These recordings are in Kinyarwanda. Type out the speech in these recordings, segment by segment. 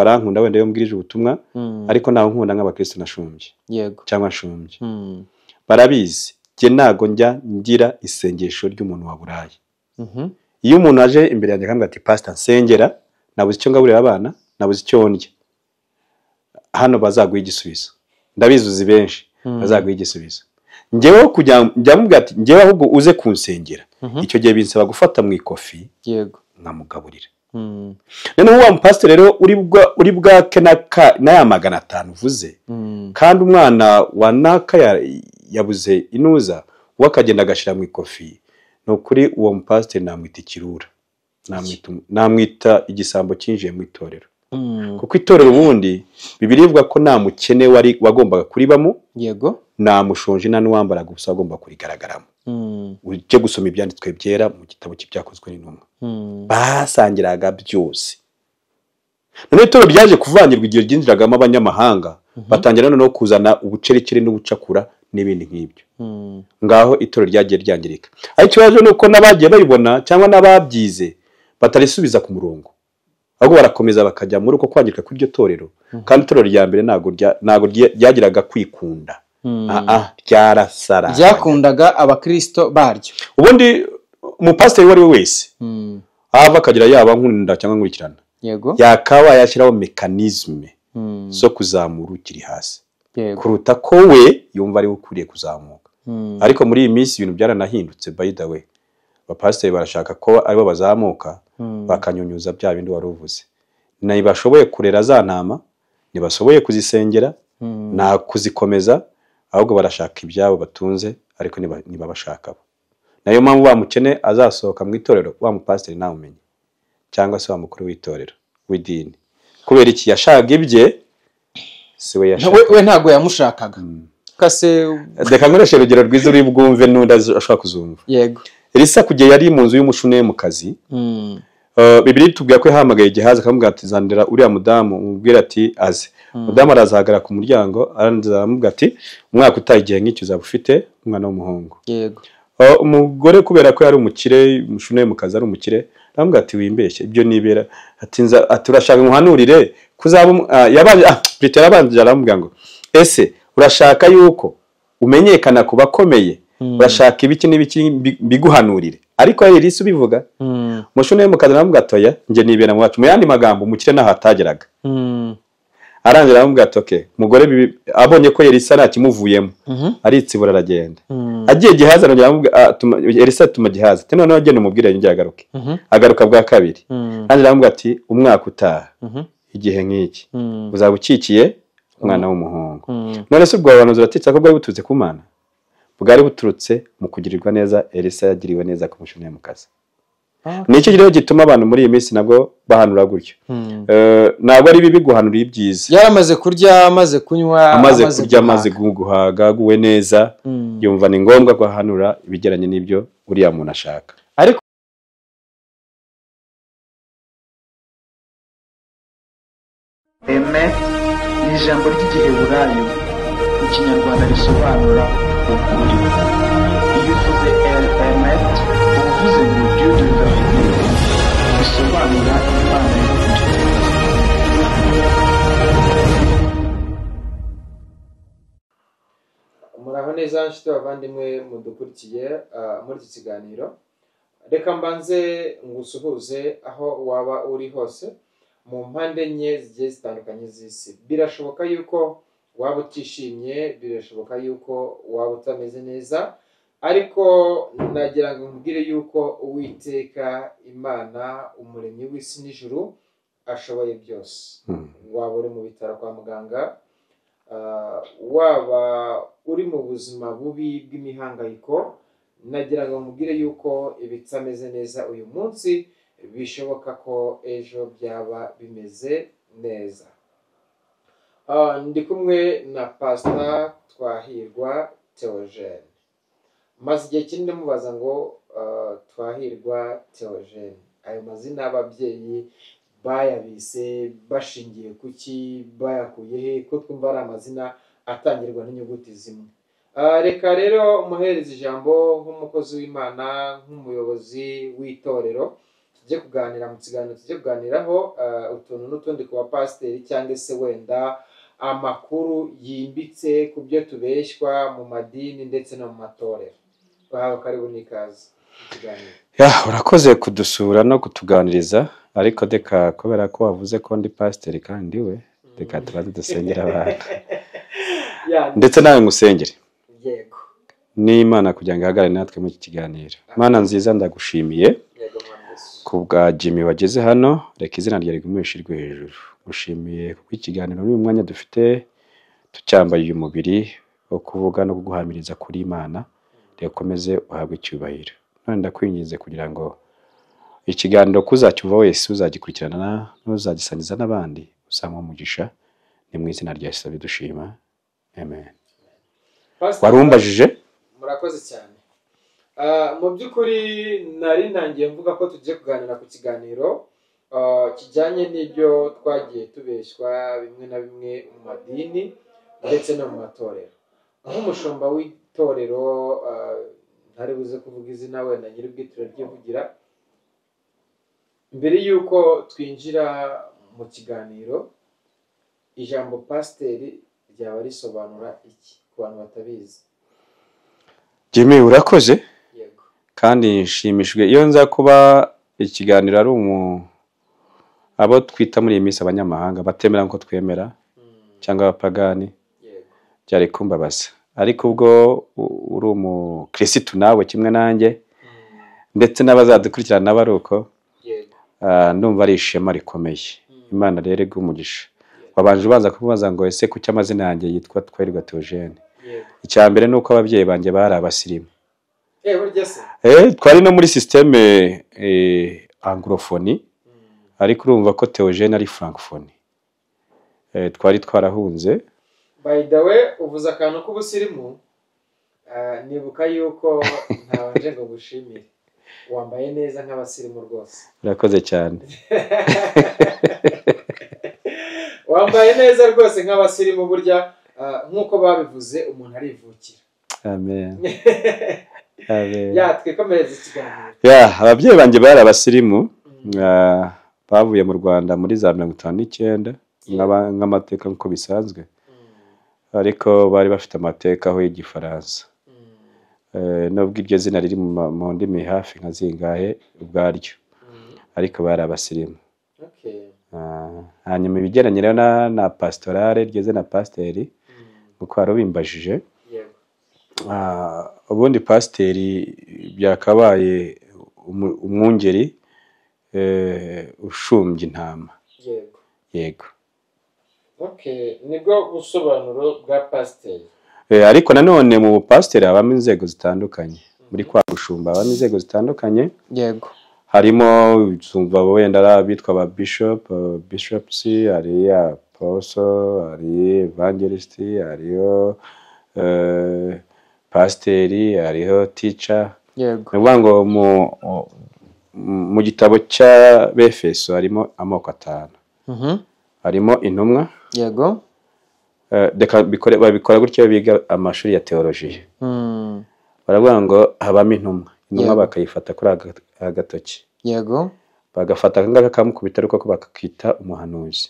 barankunda wenda yo mbwirije ubutumwa ariko naho nkunda nk'abakristo nashumbye yego cyangwa nshumbye barabizi je nago njya ngira isengesho ry'umuntu wa burayi iyo umuntu aje imbere yanjye akambwira ati pastor nsengera nabuze icyo ngaburira abana nabuze icyo ndya hano bazaguha igisubizo ndabizuzi benshi bazaguha igisubizo njyewe kujya mubwira ati njyewe ahubwo uze kunsengera icyo gihe binsaba gufata mu ikofi yego nkamugaburira noneho wa mupastor rero uri bwake na ya 500 uvuze kandi umwana wa naka yabuze inuza wakagenda agashira mu ikofi no kuri uwo mupastor namwita ikirura namwita igisambo cyinjiye mu itorero kuko itorero ubundi bibiribwa ko nta mukene wagombaga kuribamo yego nta mushonje nta n'uwambara gusa agomba kurigaragaramo uje gusoma ibyanditswe byera mu gitabo cy'ibyakozwe n'intumwa basangiraga byose none itorero byaje kuvangirwa igihe ryinjiragamo abanyamahanga batangira no kuzana ubucerekere n'ubucakura n'ibindi nk'ibyo ngaho itorero ryagiye ryangirika ariko ikibazo nuko nabagiye bayibona cyangwa nababyize batarisubiza ku murongo ahubwo barakomeza bakajya muri uko kwangirika kuri iryo torero kandi itorero rya mbere nago ryagiraga kwikunda ryarasara byakundaga abakristo baryo ubundi umupasiteri wari we wese ava akagira yaba nkunda cyangwa nkurikirana yego yakaba yashyiraho mekanizme zo kuzamura ukiri hasi kuruta ko we yumva ari ukuriye kuzamuka ariko muri iyi minsi ibintu byaranahindutse by the way abapasiteri barashaka ko aribo bazamuka bakanyunyuza bya bindi wari uvuze ntibashoboye kurera za ntama ntibashoboye kuzisengera nta kuzikomeza ahubwo barashaka ibyabo batunze ariko ntibabashaka bo nayo mpamvu wa mukene azasohoka mu itorero wa mupasiteri nawe umenye cyangwa se wa mukuru w'itorero w'idini kubera iki yashaka ibye si we yashaka we ntago yamushakaga kase reka nkoreshe urugero rwiza uri bwumve n'undi ashaka kuzumva yego Elisa kugiye yari mu nzu y'umushune mu kazi Bibiliya tubwira ko yahamagaye Gehazi akamubwira ati zandira uriya mudamu umubwira ati aze mudamu arazahagara ku muryango aramubwira ati umwaka utagiye nk'icyo uzaba ufite umwana w'umuhungu yego umugore kubera ko yari umukire umushune mu kazi ari umukire aramubwira ati wimbeshye ibyo nibera ati urashaka umuhanurire kuzaba yabanje Peter yabanje aramubwira ngo ese urashaka yuko umenyekana ku bakomeye urashaka ibiki n'ibiki biguhanurire ariko Elisa ubivuga mushune mu kazi aramubwira atoya nge nibera mu wacu mu yandi magambo umukire naho atageraga arangira aramubwira ati okay mugore abonye ko Elisa ntakimuvuyemo aritsibura aragenda agiye Gehazi aramubwira Elisa atuma Gehazi ati none agenda umubwire njye agaruke agaruka bwa kabiri arangira aramubwira ati umwaka utaha igihe nk'iki uzaba ukikiye umwana w'umuhungu none se ubwo abantu uratitsa ko bwari bututse ku Mana bwari buturutse mu kugirirwa neza Elisa yagiriwe neza ku mushune mu kazi nicyo rero gituma abantu muri iyi minsi nabwo bahanura gutyo ntabwo ari bibi guhanura ibyiza yaramaze kurya amaze kunywa amaze guhaga guwe neza yumva ni ngombwa guhanura ibigeranye n'ibyo uriya muntu ashaka ariko Emet ni ijambo ry'igiheburayo mu kinyarwanda risobanura ukuri iyo uvuze Emet uvuze ngo Dieu de vérité bisobanura Imana y'ukuri muraho neza nshuti bavandimwe mudukurikiye muri iki kiganiro reka mbanze ngusuhuze aho waba uri hose mu mpande enye zigiye zitandukanye z'isi birashoboka yuko waba utishimye birashoboka yuko waba utameze neza ariko nagira ngo nkubwire yuko Uwiteka Imana umuremyi w'isi n'ijuru ashoboye byose waba uri mu bitaro kwa muganga waba uri mu buzima bubi bw'imihangayiko nagira ngo nkubwire yuko ibitameze neza uyu munsi bishoboka ko ejo byaba bimeze neza ndi kumwe na Pastor Twahirwa Theogene maze igihe kinini mubaza ngo Twahirwa Theogene ayo mazina y'ababyeyi bayabise bashingiye kuki bayakuye he ko twumva ari amazina atangirwa n'inyuguti zimwe reka rero muhereza ijambo nk'umukozi w'Imana nk'umuyobozi w'itorero tujye kuganira mu kiganiro tujye kuganiraho utuntu n'utundi ku bapasiteri cyangwa se wenda amakuru yimbitse ku byo tubeshywa mu madini ndetse no mu matorero. Bahawe karibu n'ikaze ikiganiro. Urakoze kudusura no kutuganiriza, ariko deka kubera ko wavuze ko ndi pasiteri kandi we deka tubanze dusengera abantu ndetse nawe ngusengere. Yego. N'Imana kugira ngo ihagarare natwe mu iki kiganiro. Mana nziza ndagushimiye ku bwa Jimmy wageze hano, reka izina ryawe rigumishirwe hejuru. Gushimiye kuko ikiganiro n'uyu mwanya dufite tucyambaye uyu mubiri wo kuvuga no kuguhamiriza kuri Imana, rekomeze uhabwe icyubahiro. None ndakwinginze kugira ngo ikiganiro kuzacyumva wese uzagikurikirana n'uzagisangiza n'abandi usanga umugisha, ni mu izina rya Yesu bidushima. Amen. Warumbajije? Murakoze cyane. Mu by'ukuri nari ntangiye mvuga ko tugiye kuganira ku kiganiro kijyanye n'ibyo twagiye tubeshywa bimwe na bimwe mu madini ndetse no mu matorero. Nk'umushumba w'itorero ntari buze kuvuga izina wenda nyir'ubwitiro ryivugira, mbere y'uko twinjira mu kiganiro, ijambo pasiteri ryaba risobanura iki ku bantu batabizi? Jimmy urakoze. Yego. Kandi nshimishwe iyo nza kuba ikiganiro ari abo twita muri iyi minsi abanyamahanga batemera nko twemera cyangwa abapagani. Yego. Byari kumbabaza, ariko ubwo uri umukirisitu nawe kimwe nanjye ndetse n'abazadukurikirana n'abaruko, ndumva ari ishema rikomeye. Imana rero iguha wabanje ubanza kubaza ngo ese kuki amazina yanjye yitwa Twerwa Theogene? Icya mbere nuko ababyeyi banjye bari abasirimu. Burya se? Twari no muri systeme anglophone, ariko urumva ko Theogene ari francophone. Twari twarahunze. By the way, uvuze akantu k'ubusirimu, nibuka yuko ntabanje ngo gushimire. Wambaye neza nk'abasirimu rwose. Urakoze cyane. Wambaye neza rwose nk'abasirimu, burya nk'uko babivuze umuntu arivukira. Amen. Amen. Twikomereze ikiganiro. Ababyeyi banjye bari abasirimu, bavuye mu Rwanda muri za 59 nk'amateka nk'uko bisanzwe, ariko bari bafite amateka aho y'Igifaransa. Nubwo iryo zina riri mu ndimi hafi nka zingahe ubwaryo, ariko bari abasirimu. Hanyuma ibigeranye rero na pastorale ryeze na pasiteri uko warubimbajije. Ubundi pasiteri byakabaye umwungeri ushumbye intama. Yego. Nibwo busobanuro bwa pasiteri. Ariko nanone mu pasiteri habamo inzego zitandukanye. Muri kwa gushumba habamo inzego zitandukanye. Yego. Harimo zumva wenda abitwa ba bishops, hari apostle, hari evangelist, hariyo pasiteri, hariho teacher. Yego. Nivuga ngo mu gitabo cya Befeso harimo amoko 5. Harimo intumwa. Yego. Babikora gutyo biga amashuri ya teolojiya. Baravuga ngo habamo intumwa bakayifata kuri agatoki. Yego. Bagafata akangaka kamukubita ariko ko bakakita umuhanuzi.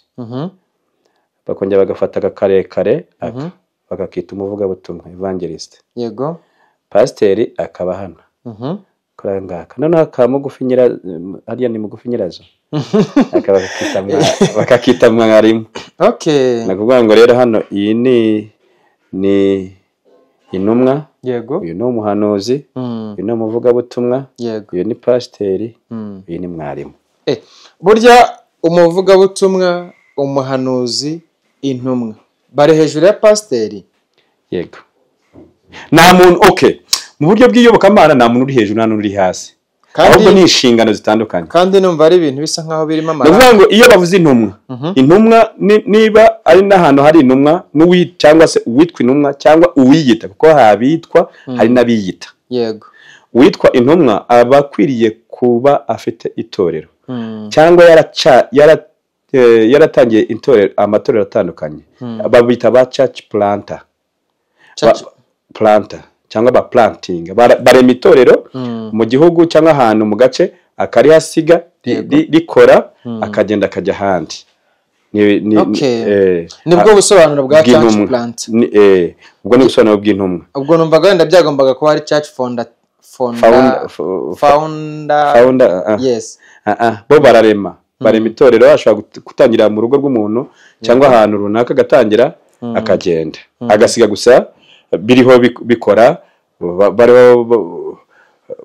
Bakongera bagafata akarekare bakakita umuvugabutumwa evangelist. Yego. Pasiteri akaba hano. Kora ngaka none akamugufi hariya ni mugufi nyirazo. Akaba bakakita mwarimu. Okay. Nakuvuga ngo rero hano iyi ni intumwa. Yego. Uyu ni umuhanuzi. Uyu ni umuvugabutumwa. Yego. Uyu ni pasiteri. Uyu ni mwarimu. Burya umuvugabutumwa, umuhanuzi, intumwa bari hejuru ya pasiteri. Yego. Nta muntu mu buryo bw'iyobokamana nta muntu uri hejuru nta n'uri hasi. Ahubwo ni inshingano zitandukanye. Kandi numva ari ibintu bisa nkaho birimo amara. Ndavuga ngo iyo bavuze intumwa niba ari n'ahantu hari intumwa cyangwa se uwitwa intumwa cyangwa uwiyita, kuko habitwa hari n'abiyita. Yego. Uwitwa intumwa aba akwiriye kuba afite itorero cyangwa yaratangiye amatorero atandukanye. Babita ba church planter. Planter cyangwa ba planting barema itorero mu gihugu cyangwa ahantu mu gace akarihasiga rikora akagenda akajya ahandi. Nibwo busobanuro bwa church plant. Ubwo ni busobanuro bw'intumwa. Ubwo numvaga wenda byagombaga kuba ari church founder. Yes. Bo bararema itorero, ashobora gutangira mu rugo rw'umuntu cyangwa ahantu runaka agatangira akagenda agasiga gusa biriho bikora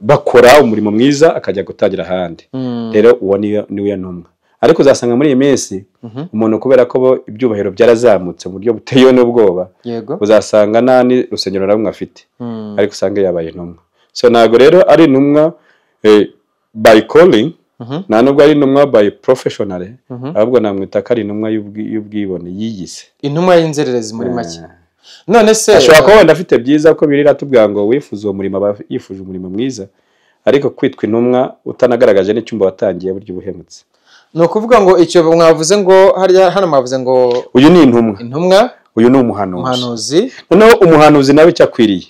bakora umurimo mwiza akajya gutangira ahandi. Rero uwo niwe ntumwa. Ariko uzasanga muri iyi minsi umuntu kubera ko ibyubahiro byarazamutse mu buryo buteye n'ubwoba, uzasanga nani rusengero rumwe afite ariko usanga yabaye intumwa. So nago rero ari intumwa by calling, nta nubwo ari intumwa by professional, ahubwo namwita ko ari intumwa y'ubwibone yiyise. Intumwa y'inzererezi muri make. None se ashobora kuba wenda afite byiza ko birira tubwira ngo wifuza uwo murimo aba yifuje umurimo mwiza, ariko kwitwa intumwa utanagaragaje n'icyumba watangiye buryo buhemutse. No kuvuga ngo icyo mwavuze ngo hano mwavuze ngo uyu ni intumwa, uyu ni umuhanuzi. Noneho umuhanuzi nawe cyakwiriye.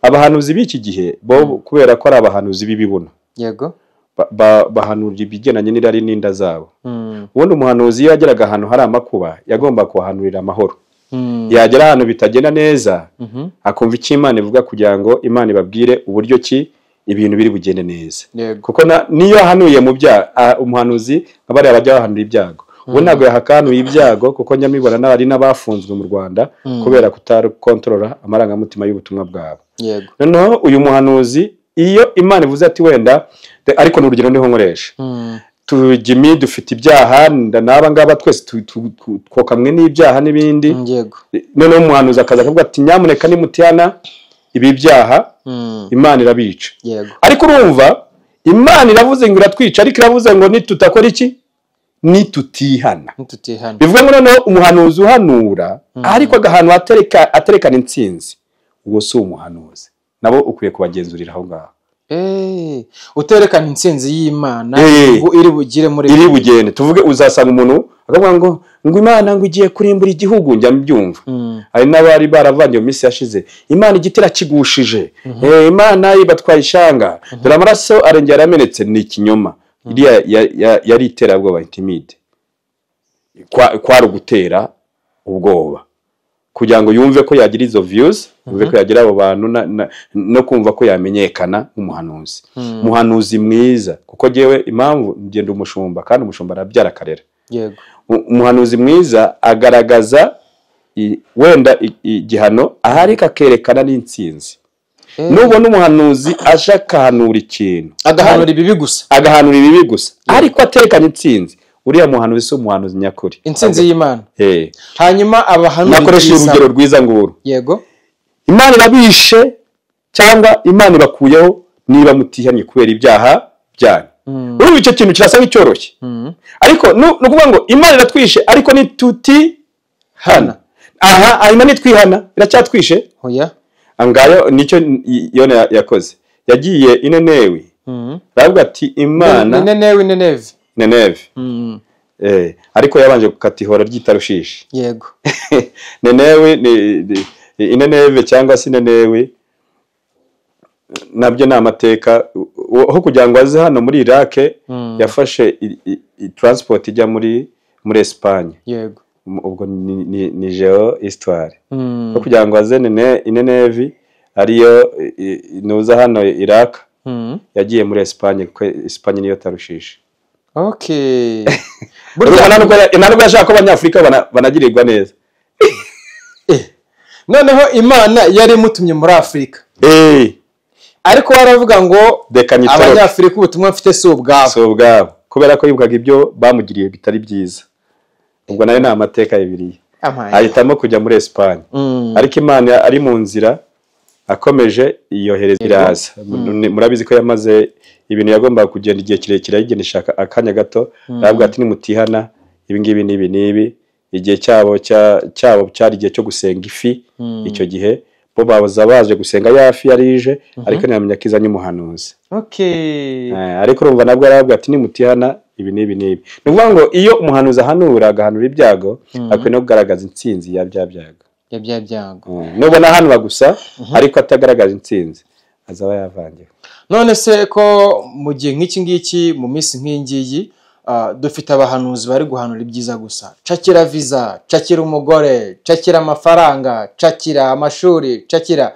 Abahanuzi b'iki gihe bo kubera ko ari abahanuzi b'ibibuno. Yego. Bahanurira ibigendanye n'irari n'inda zabo. Ubundi umuhanuzi iyo yageraga ahantu hari amakuba yagomba kuhanurira amahoro. Yagera ahantu bitagenda neza akumva icyo Imana ivuga kugira ngo Imana ibabwire uburyo ki ibintu biri bugende neza. Kuko niyo hanuye mu byaha umuhanuzi abari abajya bahanura ibyago. Ubu ntabwo yahakanuye ibyago kuko nyamibona n'abari n'abafunzwe mu Rwanda kubera kutakontorora amarangamutima y'ubutumwa bwabo. Noneho uyu muhanuzi iyo Imana ivuze ati wenda ariko n'urugero ndiho nkoresha tujimi dufite ibyaha naba ngaba twese twokamwe n'ibyaha n'ibindi. Noneho umuhanuzi akaza akavuga ati nyamuneka nimutihana ibi byaha Imana irabica. Ariko urumva Imana iravuze ngo iratwica, ariko iravuze ngo nitutakora iki nitutihana. Bivuga ngo noneho umuhanuzi uhanura ariko agahantu aterekana intsinzi, uwo si umuhanuzi. Nabo ukwiye kubagenzurira aho ngaho. Uterekana intsinzi y'Imana iri bugire muri iri bugende. Tuvuge uzasanga umuntu akavuga ngo Imana ngo igiye kurimbura igihugu, njya mbyumva. Hari n'abari baravanye mu minsi yashize Imana igitira kigushije, Imana ibatwaye ishanga, dore amaraso arengera amenetse. Ni ikinyoma. Iriya yari iterabwoba, intimide, kwari ugutera ubwoba kugira ngo yumve ko yagira izo views, yumve ko yagira abo bantu no kumva ko yamenyekana nk'umuhanuzi. Umuhanuzi mwiza, kuko jewe impamvu ngenda umushumba kandi umushumba arabyara karera. Umuhanuzi mwiza agaragaza wenda igihano ahari kakerekana n'intsinzi. Nubona umuhanuzi ashakahanura ikintu agahanura ibibi gusa ariko aterekana intsinzi, uriya muhanuzi si umuhanuzi nyakuri, intsinzi y'Imana. Hanyuma abahanura nakoresha urugero rwiza nguru. Yego. Imana irabishe cyangwa Imana ibakuyeho niba mutihanye kubera ibyaha byanyu. Urumva icyo kintu kirasa nk'icyoroshye. Ariko nukuvuga ngo Imana iratwishe ariko nitutihana. Imana nitwihana iracyatwishe. Hoya. Angayo nicyo Yona yakoze. Yagiye Inenewi. Baravuga ati Imana Nineve. Ariko yabanje gukatihora ry'itarushishi. Yego. Nenewe Ineneve cyangwa se Nenewe nabyo ni amateka aho kugira ngo aze hano muri Iraq yafashe transport ijya muri Espagne. Yego. Ubwo ni geo histoire. Aho kugira ngo aze Ineneve ariyo nuza hano Iraq yagiye muri Espagne kuko Espagne niyo tarushishi. Okay. Ntabwo yashaka ko abanyafrika banagirirwa neza. Noneho Imana yari mutumye muri Afrika. Ariko baravuga ngo abanyafrika ubutumwa mfite si ubwabo. Kubera ko yibukaga ibyo bamugiriye bitari byiza. Ubwo nayo ni amateka y'Bibiliya. Ahitamo kujya muri Espagne. Ariko Imana ari mu nzira akomeje iyohereza iraza. Murabizi ko yamaze ibintu yagomba kugenda igihe kirekire yigenisha akanya gato. Aravuga ati nimutihana ibi ngibi n'ibi igihe cyabo cyari igihe cyo gusenga ifi. Icyo gihe bo baje gusenga yafi yarije ariko ntiyamenya kizanye umuhanuzi. Ariko urumva nabwo aravuga ati nimutihana ibi n'ibi. Nuvuga ngo iyo umuhanuzi agahanura ibyago akwiye no kugaragaza intsinzi ya bya byago. Nubona hano gusa ariko atagaragaza intsinzi azaba yavangiwe. None se ko mu gihe nk'iki ngiki mu minsi nk'iyi ngiyi dufite abahanuzi bari guhanura ibyiza gusa, cakira viza, cakira umugore, cakira amafaranga, cakira amashuri, cakira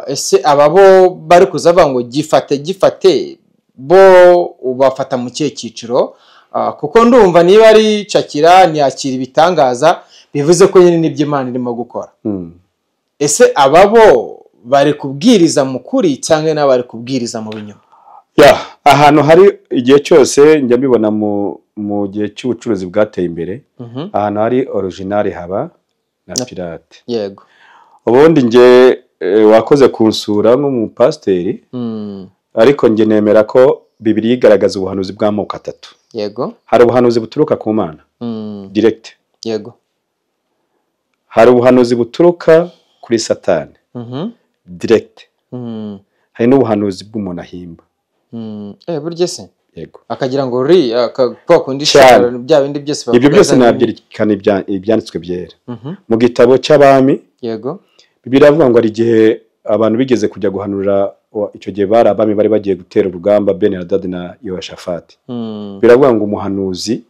ese aba bo bari kuzavuga ngo gifate bo ubafata mu kihe cyiciro? Kuko ndumva niba ari cakira ntiyakira ibitangaza bivuze ko nyine n'ibyo Imana irimo gukora. Ese aba bo bari kubwiriza mu kuri cyangwa nabo bari kubwiriza mu binyoma? Ahantu hari igihe cyose njya mbibona mu gihe cy'ubucuruzi bwateye imbere, ahantu hari original haba na pirate. Yego. Ubundi nge wakoze kunsura nk'umupasiteri, ariko nge nemera ko Bibiliya igaragaza ubuhanuzi bw'amoko atatu. Yego. Hari ubuhanuzi buturuka ku Mana direct. Yego. Hari ubuhanuzi buturuka kuri Satani direct. Hari n'ubuhanuzi bw'umuntu ahimba. Burya se? Yego. Akagira ngo akakundisha bya bindi byose bavuga. Ibyo byose nabyerekana ibyanditswe byera. Mu gitabo cy'Abami. Yego. Bibiliya avuga ngo ari igihe abantu bigeze kujya guhanura, icyo gihe bari abami bari bagiye gutera urugamba, Ben-Hadad na Yehoshafati. Biravuga ngo umuhanuzi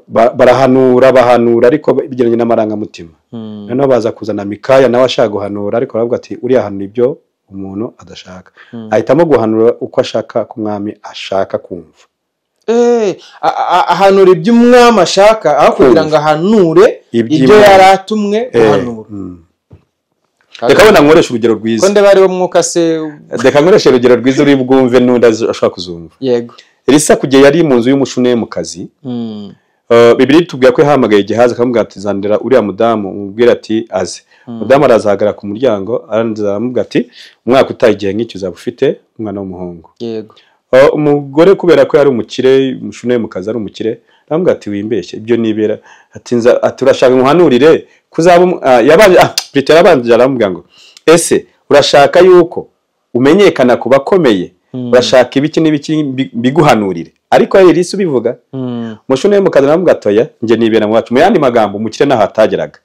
bahanura ariko bigeranye n'amarangamutima. Noneho baza kuzana Mikaya nawe ashaka guhanura, ariko baravuga ati uriya hanura ibyo umuntu adashaka. Ahitamo guhanura uko ashaka ku mwami ashaka kumva. Ahanura ibyo umwami ashaka aho kugira ngo ahanure ibyo yaratumwe guhanura. Reka wenda nkoresha urugero rwiza. Konde bari bo mwuka se. Reka nkoresha urugero rwiza uri bwumve n'undi ashaka kuzumva. Yego. Elisa kugiye yari mu nzu y'umushune mu kazi. Bibiliya itubwira ko yahamagaye Gehazi akamubwira ati zandira uriya mudamu umubwira ati aze. Mudamu arazahagara ku muryango aramubwira ati umwaka utaha igihe nk'icyo uzaba ufite umwana w'umuhungu. Yego. Umugore kubera ko yari umukire, umushune mu kazi ari umukire, aramubwira ati wimbeshye ibyo nibera, ati urashaka umuhanurire kuzaba yabanje aramubwira ngo ese urashaka yuko umenyekana ku bakomeye, urashaka ibiki n'ibiki biguhanurire. Ariko Elisa ubivuga umushune mu kazi aramubwira ati oya nge nibera mu wacu. Mu yandi magambo umukire naho atageraga.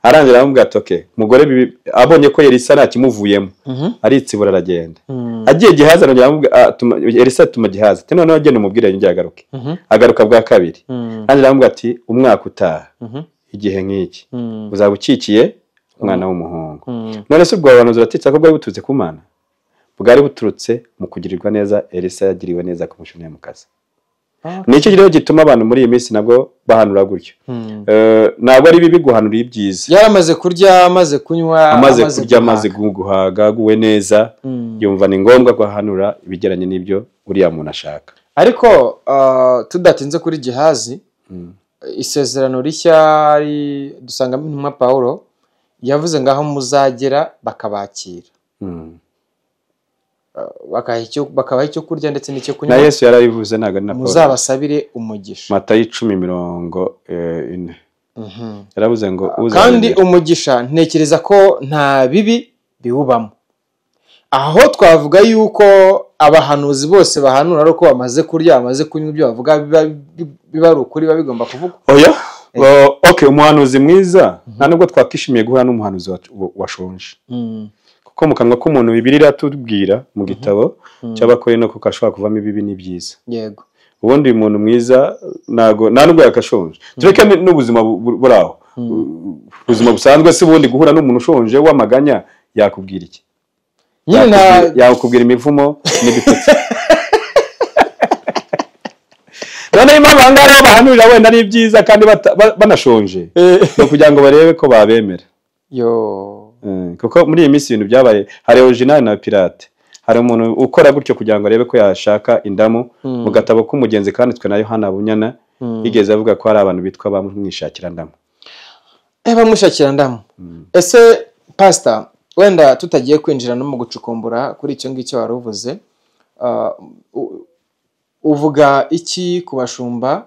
Arangira aramubwira ati okay, umugore abonye ko Elisa nta kimuvuyemo aritsibura aragenda. Agiye Gehazi aramubwira Elisa atuma Gehazi ati noneho agenda umubwire njye agaruke. Agaruka bwa kabiri. Arangira aramubwira ati umwaka utaha igihe nk'iki uzaba ukikiye umwana w'umuhungu. None se ubwo abantu uratitsa ko bwari buturutse ku Mana? Bwari buturutse mu kugirirwa neza. Elisa yagiriwe neza ku mushune mu kazi. Nicyo rero gituma abantu muri iyi minsi nabwo bahanura gutyo. Ntabwo ari bibi guhanura ibyiza. Yaramaze kurya, amaze kunywa, amaze guhaga, guwe neza, yumva ni ngombwa guhanura ibigeranye n'ibyo uriya muntu ashaka. Ariko tudatinze kuri Gehazi, isezerano rishya dusangamo intumwa Pawulo yavuze ngaho muzagera bakabakira. Bakabaha icyo kurya ndetse n'icyo kunywa. Na Yesu yarabivuze ntago na Pawulo. Muzabasabire umugisha. Matayo 10:4. Yaravuze ngo kandi umugisha ntekereza ko nta bibi biwubamo. Aho twavuga yuko abahanuzi bose bahanura ari uko bamaze kurya, bamaze kunywa, ibyo bavuga biba ari ukuri, biba bigomba kuvuga. Oya. Okay, umuhanuzi mwiza nta nubwo twakishimiye guhura n'umuhanuzi washonje. Kuko mu kanwa k'umuntu Bibiliya iratubwira mu gitabo cy'Abakorino ko kashobora kuvamo ibibi n'ibyiza. Yego. Ubundi umuntu mwiza nta nubwo yakashonje. Tureke n'ubuzima buraho. Ubuzima busanzwe se ubundi guhura n'umuntu ushonje w'amaganya yakubwira iki? Yakubwira imivumo n'ibitutsi. None impamvu ahangaha bahanurira wenda ari byiza kandi banashonje no kugira ngo barebe ko babemera. Kuko muri iyi minsi ibintu byabaye, hari original na pirate. Hari umuntu ukora gutyo kugira ngo arebe ko yashaka indamu. Mu gatabo k'umugenzi kanditswe na Yohana Bunyana yigeze avuga ko hari abantu bitwa bamwishakira ndamu. Bamwishakira ndamu. Ese pastor, wenda tutagiye kwinjira no mu gucukumbura kuri icyo ngicyo wari uvuze, uvuga iki ku bashumba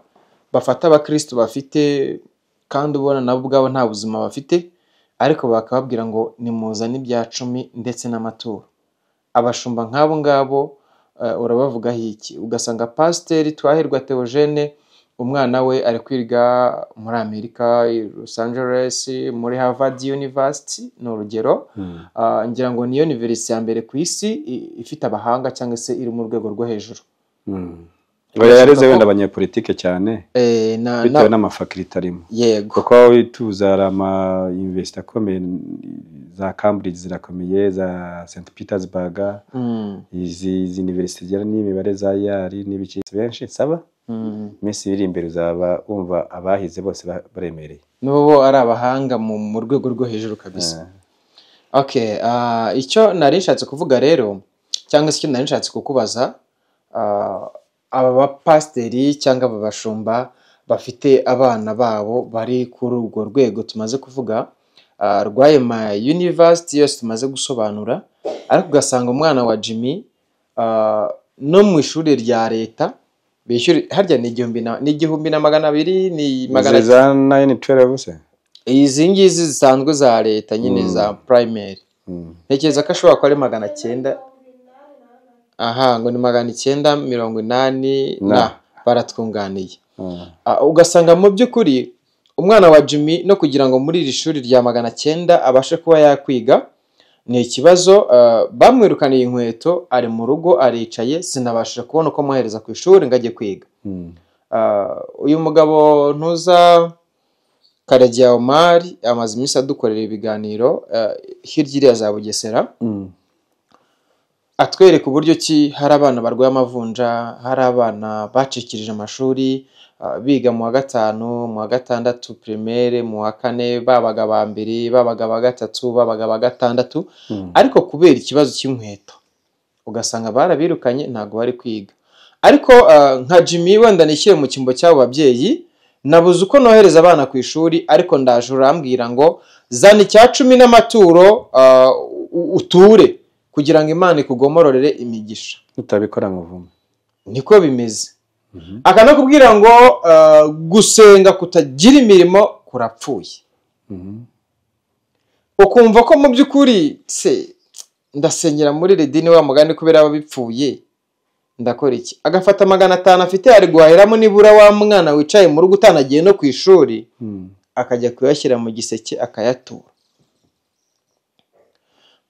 bafata abakristo bafite kandi ubona nabo ubwabo nta buzima bafite, ariko bakababwira ngo nimuzane ibya 10 ndetse n'amaturo? Abashumba nk'abo ngabo urabavugaho iki? Ugasanga Pasiteri Twahirwa Theogene umwana we ari kwiga muri Amerika i Los Angeles muri Harvard University ni urugero. Ngira ngo niyo university ya mbere ku isi ifite abahanga cyangwa se iri mu rwego rwo hejuru. Yareze wenda abanyapolitike cyane bitewe n'amafakirite arimo. Yego. Kuko wituza ama university akomeye za Cambridge zirakomeye, za St Petersburg, izi university zera n'imibare za Yale n'ibiki benshi saba. Messi biri imbere uzaba umva abahize bose baremereye. Nubo ari abahanga mu rwego rwo hejuru kabisa. Okay, icyo nari nshatse kuvuga rero cyangwa se icyo nari nshatse kukubaza, aba bapasteri cyangwa aba bashumba bafite abana babo bari kuri urwo rwego tumaze kuvuga, rwaye ma university yose tumaze gusobanura, ariko ugasanga umwana wa Jimmy no mu ishuri rya leta bishyura harya ni 1,200 ni magana za 912 se. Izi ngizi zisanzwe za leta nyine za primary. Ntekereza ko ashobora kuba ari 900. Aha ngo ni 980 na baratwunganiye. Ugasanga mu by'ukuri umwana wa Jimmy no kugira ngo muri iri shuri rya 900 abashe kuba yakwiga ni ikibazo. Bamwirukaniye inkweto, ari mu rugo aricaye, sinabashije kubona uko muhereza ku ishuri ngo ajye kwiga. Uyu mugabo ntuza Karegeya Omar amaze iminsi adukorera ibiganiro hirya iriya za Bugesera, atwereka uburyo ki hari abana barwaye amavunja, hari abana bacikirije amashuri, biga mu wa 5, mu wa 6 primaire, mu wa 4 babaga ba 2, babaga ba 3, babaga ba 6, ariko kubera ikibazo cy'inkweto ugasanga barabirukanye ntago bari kwiga. Ariko nka Jimmy wenda nishyire mu kimbo cy'abo babyeyi, nabuze uko nohereza abana ku ishuri, ariko ndaje urambwira ngo zana icya 10 n'amaturo uture kugira ngo Imana ikugomororere imigisha. Utabikora muvumo. Niko bimeze. Akanakubwira ngo gusenga kutagira imirimo kurapfuye. Ukumva ko mu by'ukuri se ndasengera muri redini wa mugani kubera ababipfuye ndakora iki? Agafata 500 afite ari guhahiramo nibura wa mwana wicaye mu rugo utanagiye no ku ishuri, akajya kuyashyira mu giseke akayatura.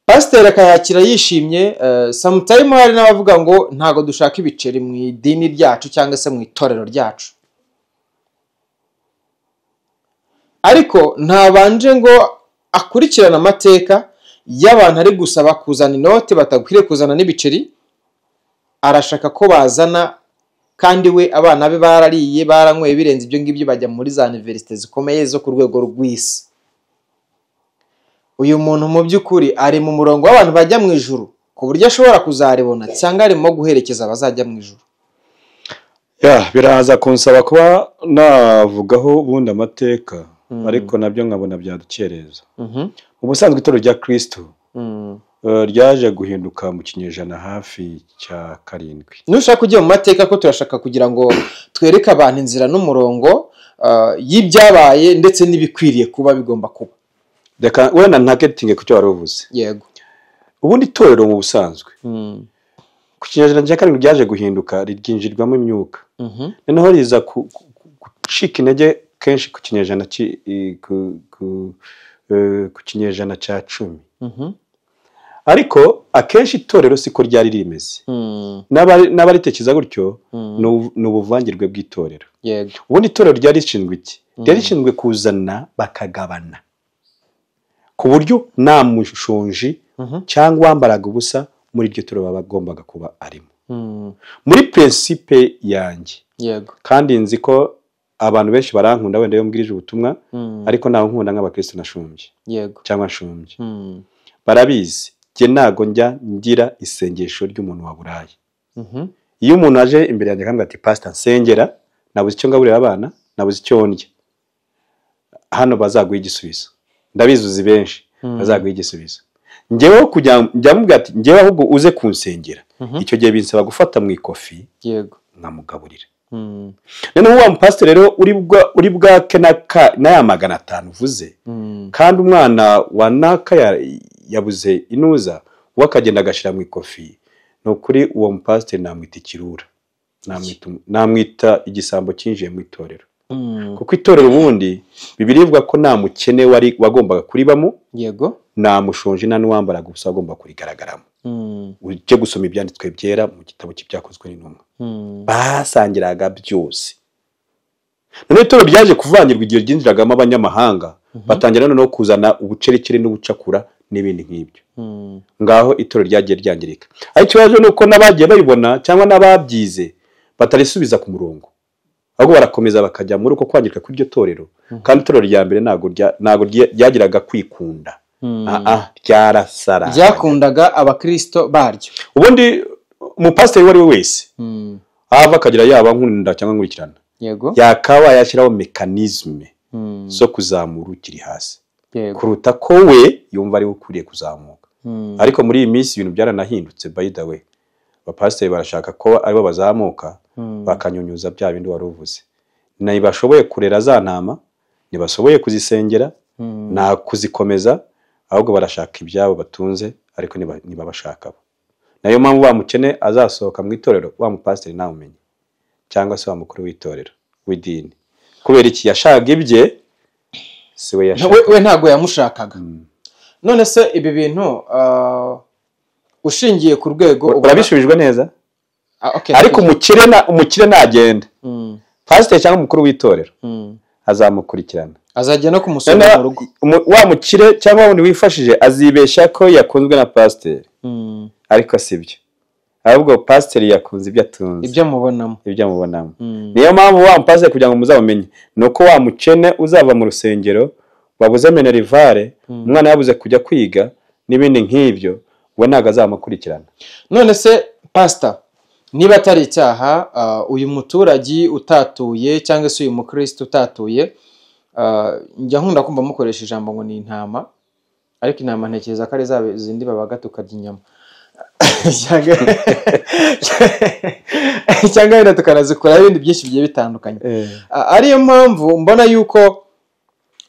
Pastor akayakira yishimye. Sometime hari n'abavuga ngo ntago dushaka ibiceri mu idini ryacu cyangwa se mu itorero ryacu, ariko ntabanje ngo akurikirana amateka y'abantu ari gusaba kuzana inote batakwiriye kuzana n'ibiceri. Arashaka ko bazana, kandi we abana be barariye baranyweye birenze ibyo ngibyo, bajya muri za university zikomeye zo ku rwego rw'isi. Uyu muntu mu by'ukuri ari mu murongo w'abantu bajya mu ijuru ku buryo ashobora kuzaribona, cyangwa arimo guherekeza abazajya mu ijuru. Biraza kunsaba kuba navugaho ubundi amateka, ariko nabyo nkabona byadukereza. Ubusanzwe itorero rya Kristo ryaje guhinduka mu kinyejana hafi cya 7. Nushaka kujya mu mateka ko turashaka kugira ngo twereke abantu inzira n'umurongo y'ibyabaye ndetse n'ibikwiriye kuba bigomba kuba. Deka wenda ntaketinge ku cyo waruvuze. Yego. Ubundi itorero mu busanzwe ku kinyejana cya 7 ryaje guhinduka, ryinjirwamo imyuka. Noneho riza gucika intege kenshi ku kinyejana ku kinyejana cya 10. Ariko akenshi itorero siko ryari rimeze. N'abaritekereza gutyo ni ubuvangirwe bw'itorero. Yego. Ubundi itorero ryari rishinzwe iki? Ryari rishinzwe kuzana bakagabana, ku buryo nta mushonji cyangwa wambaraga ubusa muri iryo torero bagombaga kuba arimo. Muri principe yanjye. Yego. Kandi nzi ko abantu benshi barankunda wenda yo mbwirije ubutumwa, ariko naho nkunda nk'abakristo nashumbye. Yego. Cyangwa nshumbye. Barabizi je nago njya ngira isengesho ry'umuntu wa burayi. Iyo umuntu aje imbere yanjye akambwira ati pastor nsengera, nabuze icyo ngaburira abana, nabuze icyo ndya, hano bazaguha igisubizo. Ndabizuzi benshi bazaguha igisubizo. Ngewe kujya njyamubwira ati ngewe ahubwo uze kunsengera, icyo gihe binsaba gufata mu ikofi. Yego. Nkamugaburira. Noneho wa pastor rero uri bwake na ya 500 uvuze, kandi umwana wa naka yabuze inuza wakagenda agashira mu ikofi, no kuri uwo pastor namwita ikirura. namwita igisambo cyinjiye mu itorero. Kuko itorero ubundi Bibiliya ivuga ko nta mukene wagombaga kuribamo, yego, nta mushonje nta n'uwambaraga ubusa wagomba kurigaragaramo. Ujye gusoma ibyanditswe byera mu gitabo cy'ibyakozwe n'intumwa, basangiraga byose. None itorero ryaje kuvangirwa igihe ryinjiragamo abanyamahanga, batangira noneho kuzana ubucerekere n'ubucakura n'ibindi nk'ibyo. Ngaho itorero ryagiye ryangirika. Ariko ikibazo ni uko n'abagiye bayibona cyangwa n'ababyize batarisubiza ku murongo, ahubwo barakomeza bakajya muri uko kwangirika kw'iryo torero. Kandi itorero rya mbere ntago ryagiraga kwikunda, ryarasara, ryakundaga abakristo baryo. Ubundi umupasiteri wari we wese ava akagira yaba nkunda cyangwa nkurikirana, yego, yakaba yashyiraho mekanizme zo kuzamura ukiri hasi, kuruta ko we yumva ari ukuriye kuzamuka. Ariko muri iyi minsi ibintu byaranahindutse. By the way, abapasiteri barashaka ko aribo bazamuka bakanyunyuza bya bindi wari uvuze. Ntibashoboye kurera za ntama, ntibashoboye kuzisengera, nta kuzikomeza, ahubwo barashaka ibyabo batunze, ariko ntibabashaka bo. Nayo mpamvu wa mukene azasohoka mu itorero, wa mupasiteri nawe umenye, cyangwa se wa mukuru w'itorero w'idini. Kubera iki? Yashaka ibye, si we yashaka. We ntago yamushakaga. None se ibi bintu ushingiye ku rwego urabishubijwe neza. Okay, ariko umukire nagenda, pasiteri cyangwa umukuru w'itorero azamukurikirana, azajya no kumusura mu rugo. Wa mukire cyangwa wundi wifashije azibeshya ko yakunzwe na pasiteri, ariko sibyo. Ahubwo pasiteri yakunze ibyo atunze, ibyo mubonamo. Niyo mpamvu wa pasiteri kugira ngo muzabamenye nuko wa mukene uzava mu rusengero, babuze minerivare, umwana yabuze kujya kwiga n'ibindi nk'ibyo, we ntago azamukurikirana. None se pastor, niba atari icyaha uyu muturage utatuye cyangwa se uyu mukristo utatuye, njya nkunda kumva mukoresha ijambo ngo ni intama, ariko intama ntekereza ko ari za zindi babaga tukarya inyama cyangwa wenda tukanazikora ibindi byinshi bigiye bitandukanye. Ariyo mpamvu mbona yuko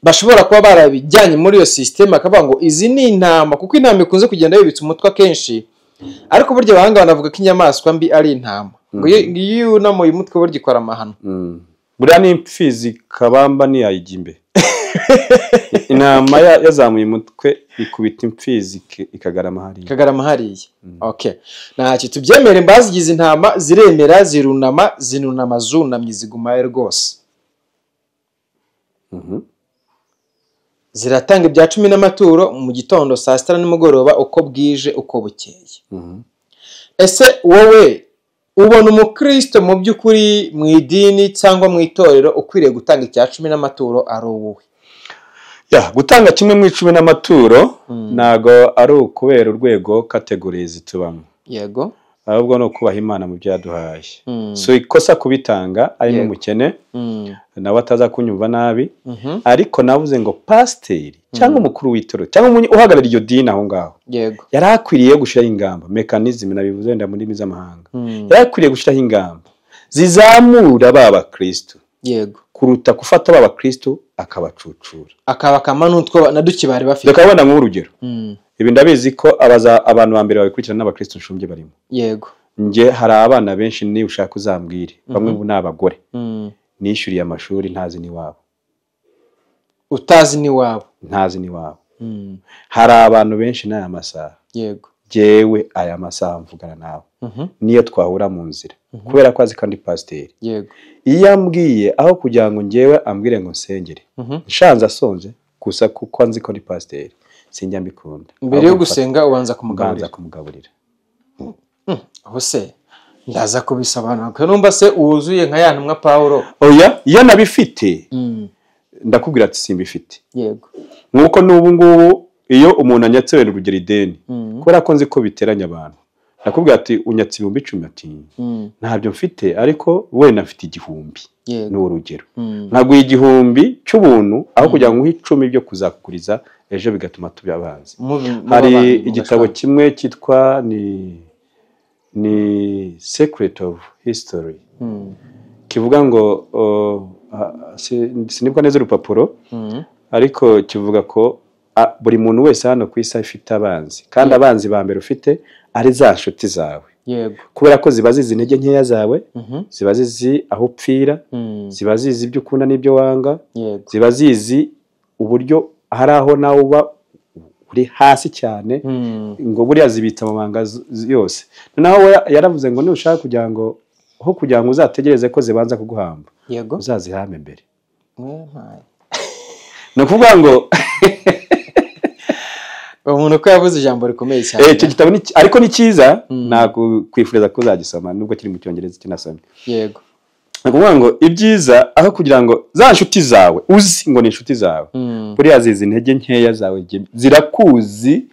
bashobora kuba barabijyanye muri iyo system, akavuga ngo izi ni intama, kuko intama ikunze kugenda yibitse umutwe akenshi, ariko burya abahanga banavuga ko inyamaswa mbi ari intama, ngo iyo unamuye umutwe burya ikora amahano. Buriya ni imfizi kabamba ntiyayijya imbe. Intama yazamuye umutwe ikubita imfizi ikagarama hariya. Okay, ntacyo tubyemere, mbazigize intama ziremera, zinunama zunamye zigumaye rwose. Ziratanga ibya 10 n'amaturo mu gitondo, saa 6 nimugoroba, uko bwije uko bukeye. Ese wowe ubona umukristo mu by'ukuri mu idini cyangwa mu itorero ukwiriye gutanga icya 10 n'amaturo ari uwuhe? Gutanga kimwe mu 10 n'amaturo nago ari ukubera urwego categories tubamo, yego, ahubwo no kubaha Imana mu byo yaduhaye. So ikosa kubitanga ari n'umukene nawe ataza kunyumva nabi, ariko navuze ngo pasiteri cyangwa umukuru w'itorero cyangwa uhagarariye iryo dini aho ngaho, yego, yarakwiriye gushiraho ingamba, mekanizme nabivuze wenda muri ndimi z'amahanga, yarakwiriye gushiraho ingamba zizamura baba Kristo, yego, kuruta gufata baba Kristo akabacucura, akabakama n'utwo naduki bari bafite. Ndakabona nk'urugero, ibi ndabizi ko abantu ba mbere babikurikirana n'abakristo nshumbye barimo, yego, nge hari abana benshi ni ushaka uzambwire, bamwe n'abagore nishyuriye amashuri ntazi ni wabo, utazi ni wabo, ntazi ni wabo. Hari abantu benshi n'aya masaha, yego, jewe aya masaha mvugana nawe niyo twahura mu nzira, kubera ko azi kandi pasiteri, yego, iyo ambwiye aho kugira ngo ngewe ambwire ngo nsengere, nshanze asonze gusa kuko anzi ko ni pasiteri, sinjya mbikunda. Mbere yo gusenga ubanza kumugaburira. Aho se ndaza kubisobanura ko numva se uwuzuye nka ya ntumwa Paulo. Oya, iyo nabifite ndakubwira ati simbifite. Yego, nkuko n'ubu ngubu iyo umuntu anyatsebera urugero ideni, kubera ko nzi ko biteranya abantu, nakubwira ati unyatse 10,000 ati ntabyo mfite, ariko wenda mfite 1,000 ni urugero, ntaguye 1,000 cy'ubuntu aho kugira ngo 10 byo kuzakuriza ejo bigatuma tubabanze. Hari igitabo kimwe cyitwa ni Secret of History, kivuga ngo sinibwa neza urupapuro, ariko kivuga ko buri muntu wese hano ku isi afite abanzi, kandi abanzi ba mbere ufite ari za nshuti zawe. yego kubera ko ziba zizi intege nkeya zawe, Mhm. ziba zizi aho upfira, Mm. ziba zizi ibyo ukunda n'ibyo wanga, yego ziba zizi uburyo hari aho nawe uba uri hasi cyane, Mm. ngo buriya zibitsa amabanga yose. Noneho we yaravuze ngo nushaka kugira ngo uzategereze ko zibanza kuguhamba, yego uzazihame mbere. Mpaye. Ni ukuvuga ngo umuntu ko yavuze ijambo rikomeye cyane. icyo gitabo ariko ni cyiza, Mm. nakwifuriza ko uzagisoma nubwo kiri mu Cyongereza kinasomye. yego Ni ukuvuga ngo ibyiza aho kugira ngo za nshuti zawe uzi ngo ni inshuti zawe, Mm. buriya zizi intege nkeya zawe, zirakuzi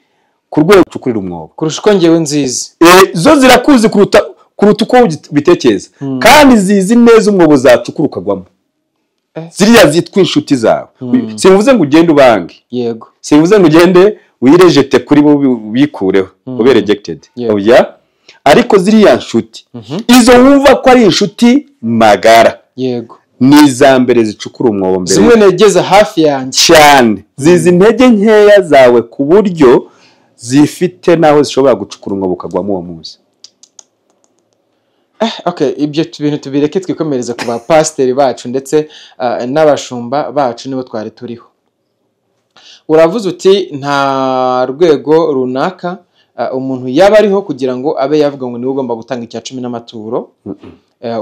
ku rwego ucukurira umwobo. kurusha uko ngewe nzizi. Zo zirakuzi kuruta uko ubitekereza, kandi zizi neza umwobo zacukura ukagwamo. Ziriya zitwa inshuti zawe. Simvuze ngo ugende ubange, yego simvuze ngo ugende wirejete kuri bo bikureho ube rejected, Yeah. oya, ariko ziriya nshuti izo wumva ko ari inshuti magara, yego ni iza mbere zicukura umwobo mbere zimwe negeza hafi yanjye cyane, zizi intege nkeya zawe ku buryo zifite naho zishobora gucukura umwobo ukagwamo uwo munsi. okay ibyo bintu tubireke twikomereza ku bapasiteri bacu ndetse n'abashumba bacu nibo twari turiho. Uravuze uti nta rwego runaka umuntu yaba ariho kugira ngo abe yavuga ngo niwe ugomba gutanga icya 10 n'amaturo.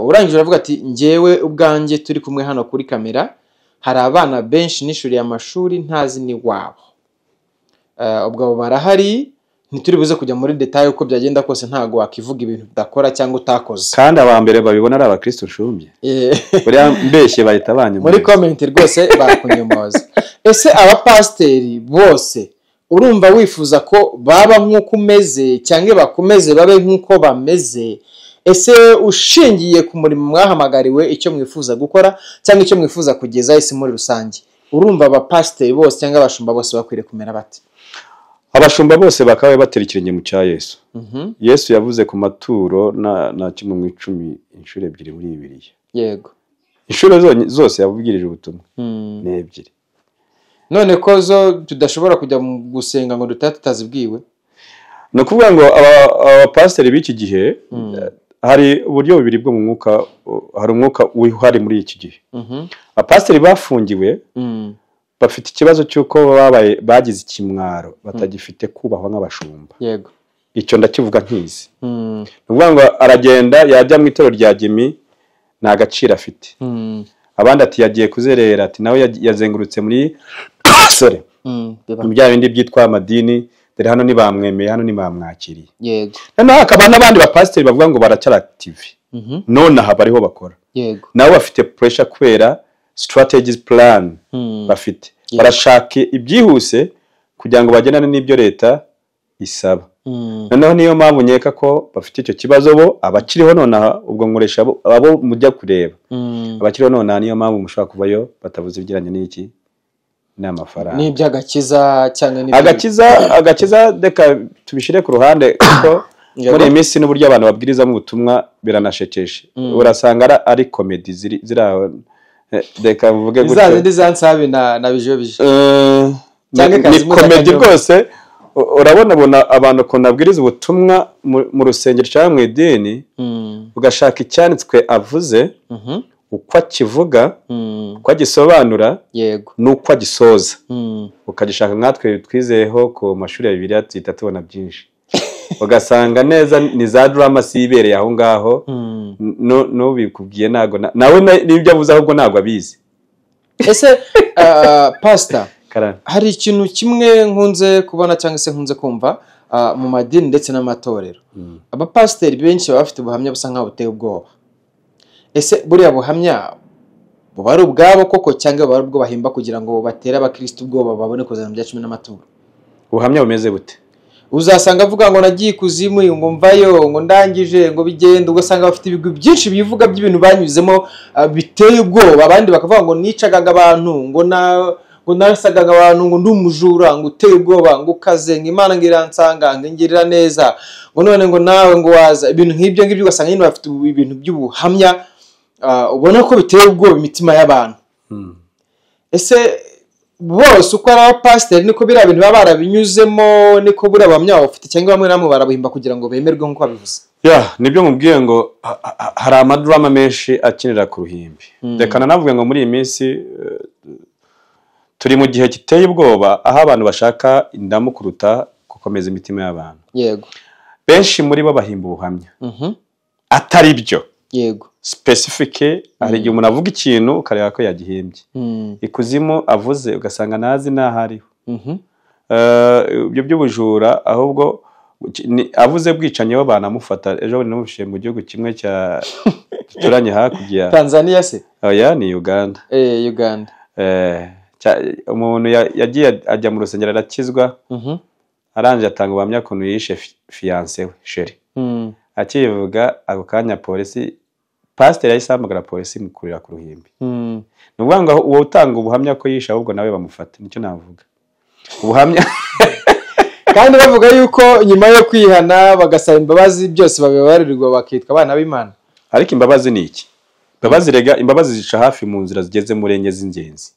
Urangije uravuga ati njyewe ubwanjye turi kumwe hano kuri kamera hari abana benshi nishuriye amashuri ntazi ni wabo, ubwo barahari, ntituri buze kujya muri detail uko byagenda kose, ntago wakivuga ibintu udakora cyangwa utakoze, kandi aba mbere babibona ari abakristo nshumbye buriya mbeshye bahita banyuma muri comment rwose bakunyomoza. Ese abapasiteri bose urumva wifuza ko baba nk'uko umeze cyangwa bakomeze babe nk'uko bameze? Ese ushingiye ku murimo mwahamagariwe, icyo mwifuza gukora cyangwa icyo mwifuza kugeza isi muri rusange, urumva abapasiteri bose cyangwa abashumba bose bakwiriye kumera bate? Abashumba bose bakabaye batera ikirenge mu cya Yesu. Yesu yavuze ku maturo na kimwe mu 10 inshuro 2 muri Bibiliya. Yego inshuro zose yavugirije ubutumwa ni 2. none ko zo tudashobora kujya mu gusenga ngo tutazibwiwe. No kuvuga ngo abapasiteri b'iki gihe hari uburyo bubiri bwo mu mwuka, hari umwuka uhari muri iki gihe. Abapasiteri bafungiwe bafite ikibazo cy'uko bagize ikimwaro, batagifite kubahwa nk'abashumba. Yego icyo ndakivuga nkizi. Nuvuga ngo aragenda yajya mu itorero rya Gemi nta gaciro afite. Abandi ati yagiye kuzerera, ati nawe yazengurutse muri bya bindi byitwa amadini, dore hano ntibamwemeye, hano ntibamwakiriye. Yego noneho hakaba n'abandi bapasiteri bavuga ngo baracyari active, none aha bariho bakora. Yego nabo bafite pressure kubera strategies plan bafite, barashaka ibyihuse kugira ngo bagendane n'ibyo leta isaba. Noneho niyo mpamvu nkeka ko bafite icyo kibazo bo abakiriho nonaha, ubwo nkoresha abo mujya kureba abakiriho nonaha, niyo mpamvu mushobora kubayo batavuze ibijyanye n'iki n'amafaranga n'iby'agakiza cyangwa agakiza deka tubishire ku ruhande, kuko muri iyi minsi n'uburyo abantu babwiriza mu butumwa biranashekeje. Urasanga ari comedy ziraho, deka mvuge gutyo izazindi zansabe na bijo ni comedy rwose. Urabona abantu ko nabwiriza ubutumwa mu rusengero cyangwa mu idini, ugashaka icyanditswe avuze uko akivuga, uko agisobanura, yego nuko agisoza, ukagishaka nkatwe twizeyeho ku mashuri ya Bibiliya tuhita tubona byinshi. Ugasanga neza ni za drama sibereye aho ngaho, no bikubwiye nago nawe nibyo avuze ahubwo nago abizi. Ese pastor, hari ikintu kimwe nkunze kubona cyangwa se nkunze kumva mu madini ndetse n'amatorero, abapasiteri benshi baba bafite ubuhamya busa nkaho buteye ubwoba. Ese buriya buhamya buba ari ubwabo koko cyangwa buba ari ubwo bahimba kugira ngo batere abakristo ubwoba babone kuzana bya 10 n'amaturo? Ubuhamya bumeze bute? Uzasanga avuga ngo nagiye kuzimu, ngo mvayo, ngo ndangije, ngo bigenda, ugasanga bafite ibigwi byinshi bivuga by'ibintu banyuzemo biteye ubwoba. Abandi bakavuga ngo nicagaga abantu, ngo narasagaga abantu, ngo ndi umujura, ngo uteye ubwoba, ngo ukaze, ngo Imana ngiransanga, ngo ngirira neza, ngo none ngo nawe ngo waza. Ibintu nk'ibyo ngibyo ugasanga nyine bafite ibintu by'ubuhamya ubona ko biteye ubwoba imitima y'abantu. Ese bose uko ari abapasiteri niko biriya bintu baba barabinyuzemo, niko buriya bamwe bafite cyangwa bamwe namwe barabuhimba kugira ngo bemerwe nk'uko babivuze. nibyo mubwiye ngo hari amadrama menshi akinira ku ruhimbi. Reka navuga ngo muri iyi minsi turi mu gihe kiteye ubwoba aho abantu bashaka indamu kuruta gukomeza imitima y'abantu. Yego. Benshi muri bo bahimba ubuhamya atari byo. Yego. Specific hari igihe umuntu avuga ikintu ukareba ko yagihimbye. Ikuzimu avuze ugasanga nazi n'ahariho. Ibyo by'ubujura ahubwo avuze bwicanye bo banamufata. Ejo bundi namufishe mu gihugu kimwe cya turanye hakurya. Tanzania se? Oya ni Uganda. Uganda. Umuntu yagiye ajya mu rusengero arakizwa. Aranje atanga ubuhamya kuntu yishe fiancé we Sheri. Akivuga ako kanya polisi pastor yahise ahamagara polisi mukurira ku ruhimbi. Nuvuga ngo uwo utanga ubuhamya ko yisha ahubwo nawe bamufata. Nicyo navuga. Ubuhamya kandi bavuga yuko nyuma yo kwihana bagasaba imbabazi byose babibarirwa bakitwa abana b'Imana. Ariko imbabazi ni iki? Imbabazi rega imbabazi zica hafi mu nzira zigeze mu renge z'ingenzi.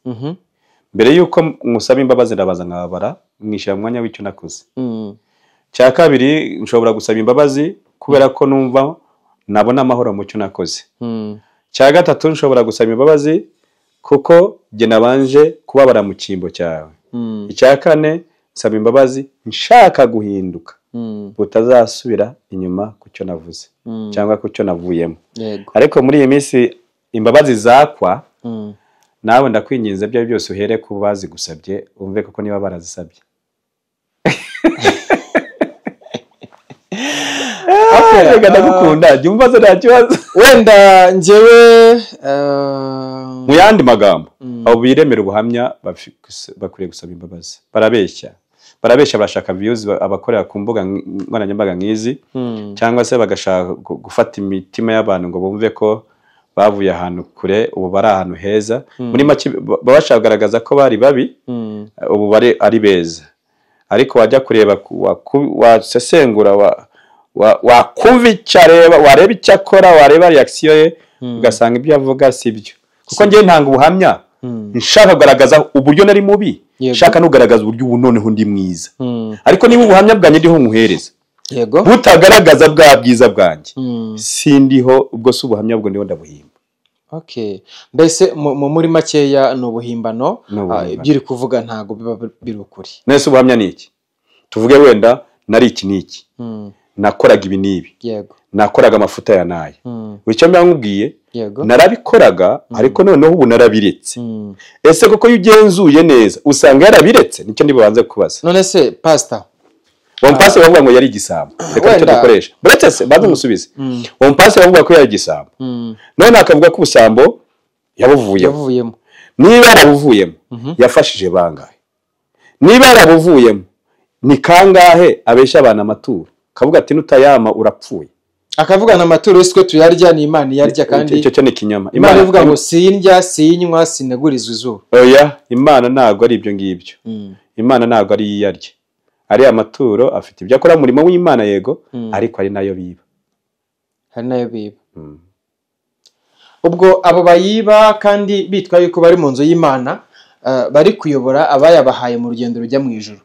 Mbere yuko musaba imbabazi ndabaza nkabara mwishira mu mwanya w'icyo nakoze. Cya kabiri nshobora gusaba imbabazi kubera ko numva nabona amahoro mu cyo nakoze. Cya gatatu nshobora gusaba imbabazi kuko jye nabanje kubabara mu kimbo cyawe. Icya kane nsaba imbabazi nshaka guhinduka butazasubira inyuma ku cyo navuze cyangwa ku cyo navuyemo. Ariko muri iyi minsi imbabazi zakwa nawe ndakwinginze byo byose uhere ku bazi gusabye umve koko niba barazisabye. Reka ndagukunda jya umva nta kibazo. Wenda njyewe mu yandi magambo abo biremera ubuhamya bakwiriye gusaba imbabazi. Barabeshya bashaka views abakorera ku mbuga nkoranyambaga nk'izi cyangwa se bagashaka gufata imitima y'abantu ngo bumve ko bavuye ahantu kure ubu bari ahantu heza. Muri make babasha kugaragaza ko bari babi ubu bari ari beza. Ariko wajya kureba wasesengura wakumva icyo areba wareba icyo akora wareba reaction ye ugasanga ibyo avuga sibyo. Kuko ngiye ntanga ubuhamya nshaka kugaragaza uburyo nari mubi nshaka no kugaragaza uburyo ubu noneho ndi mwiza. Ariko niba ubuhamya bwanjye ndiho nkuhereza yego butagaragaza bwa bwiza bwanjye sindiho ubwo se ubuhamya bwo ndiho ndabuhimba. Okay, mbese muri makeya no buhimbano ibyo uri kuvuga ntago biba biri ukuri. Nese ubuhamya ni iki? Tuvuge wenda nari iki niki nakoraga ibi nibi. Yego. Nakoraga amafuta ya naye. Wicyo mbangubwiye narabikoraga ariko noneho ubu narabiretse. Ese koko yugenzuye neza usanga yarabiretse nicyo ndibanze kubaza. None se pastor Wampase bavuga ngo yari igisambo. Reka cyo dukoresha. Buretse se baze musubize. Wampase bavuga ko yari igisambo. None akavuga ko ubusambo yabuvuyemo. Niba yarabuvuyemo yafashije bangahe? Niba yarabuvuyemo ni kangahe abesha abana amaturo? Kavuga ati nutayama urapfuye. Akavugana amaturo iswe tuyarya ni Imana yarya kandi icyo cyo ni kinyama. Imana ivuga ngo sindya sinywa sinagurizwa izuba. Oya Imana ntago ari ibyo ngibyo. Imana ntago ari yarya. Ari amaturo afite ibyo akora murimo w'Imana yego ariko ari nayo biba. Hari nayo biba. Ubwo abo bayiba kandi bitwa yuko bari mu nzu y'Imana bari kuyobora abayabahaye mu rugendo rujya mu ijuru.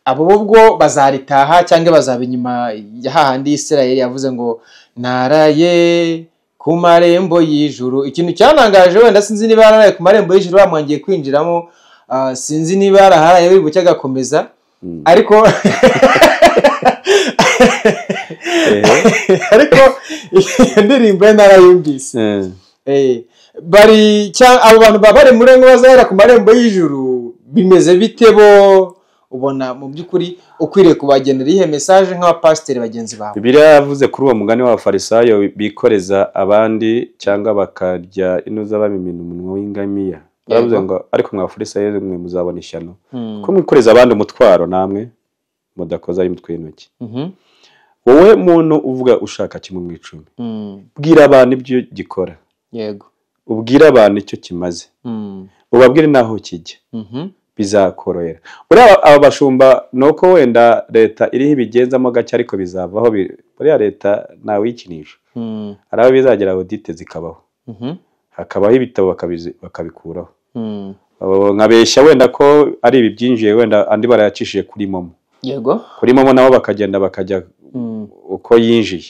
Abo ubwo bazaritaha cyangwa bazaba inyuma ya hahandi Isirayeli yavuze ngo naraye ku marembo y'ijuru. Ikintu cyanangaje wenda sinzi niba naraye ku marembo y'ijuru bamwangiye kwinjiramo, sinzi niba yaraharaye biri bucya gakomeza ariko ariko indirimbo narayumvise. Bari abo bantu babare muri ngo bazahera ku marembo y'ijuru bimeze bite bo? Ubona mu byukuri ukwiriye kubagenera ihe message nk'abapasiteri bagenzi bawe. Bibiliya yavuze kuri uwo mugani w'abafarisayo bikoreza abandi cyangwa bakarya inuza babimina umunwa w'ingamiya. Baravuze ngo ariko mw'abafarisayo mwe muzabona ishyano ko mwikoreza abandi umutwaro namwe mudakoza imitwe y'intoki. Wowe muntu uvuga ushaka kimwe mu icumi bwira abantu ibyo gikora. Yego. Ubwira abantu icyo kimaze. Ubabwire naho kijya. Bizakorohera. Uriya aba bashumba nuko wenda leta iriho ibigenzamo gake ariko bizavaho buriya leta nawe yikinisha. Araba bizagera audit zikabaho. Hakabaho ibitabo bakabikuraho. nkabeshya wenda ko ari ibi byinjiye wenda andi barayacishije kuri momo yego kuri momo nabo bakagenda bakajya uko yinjiye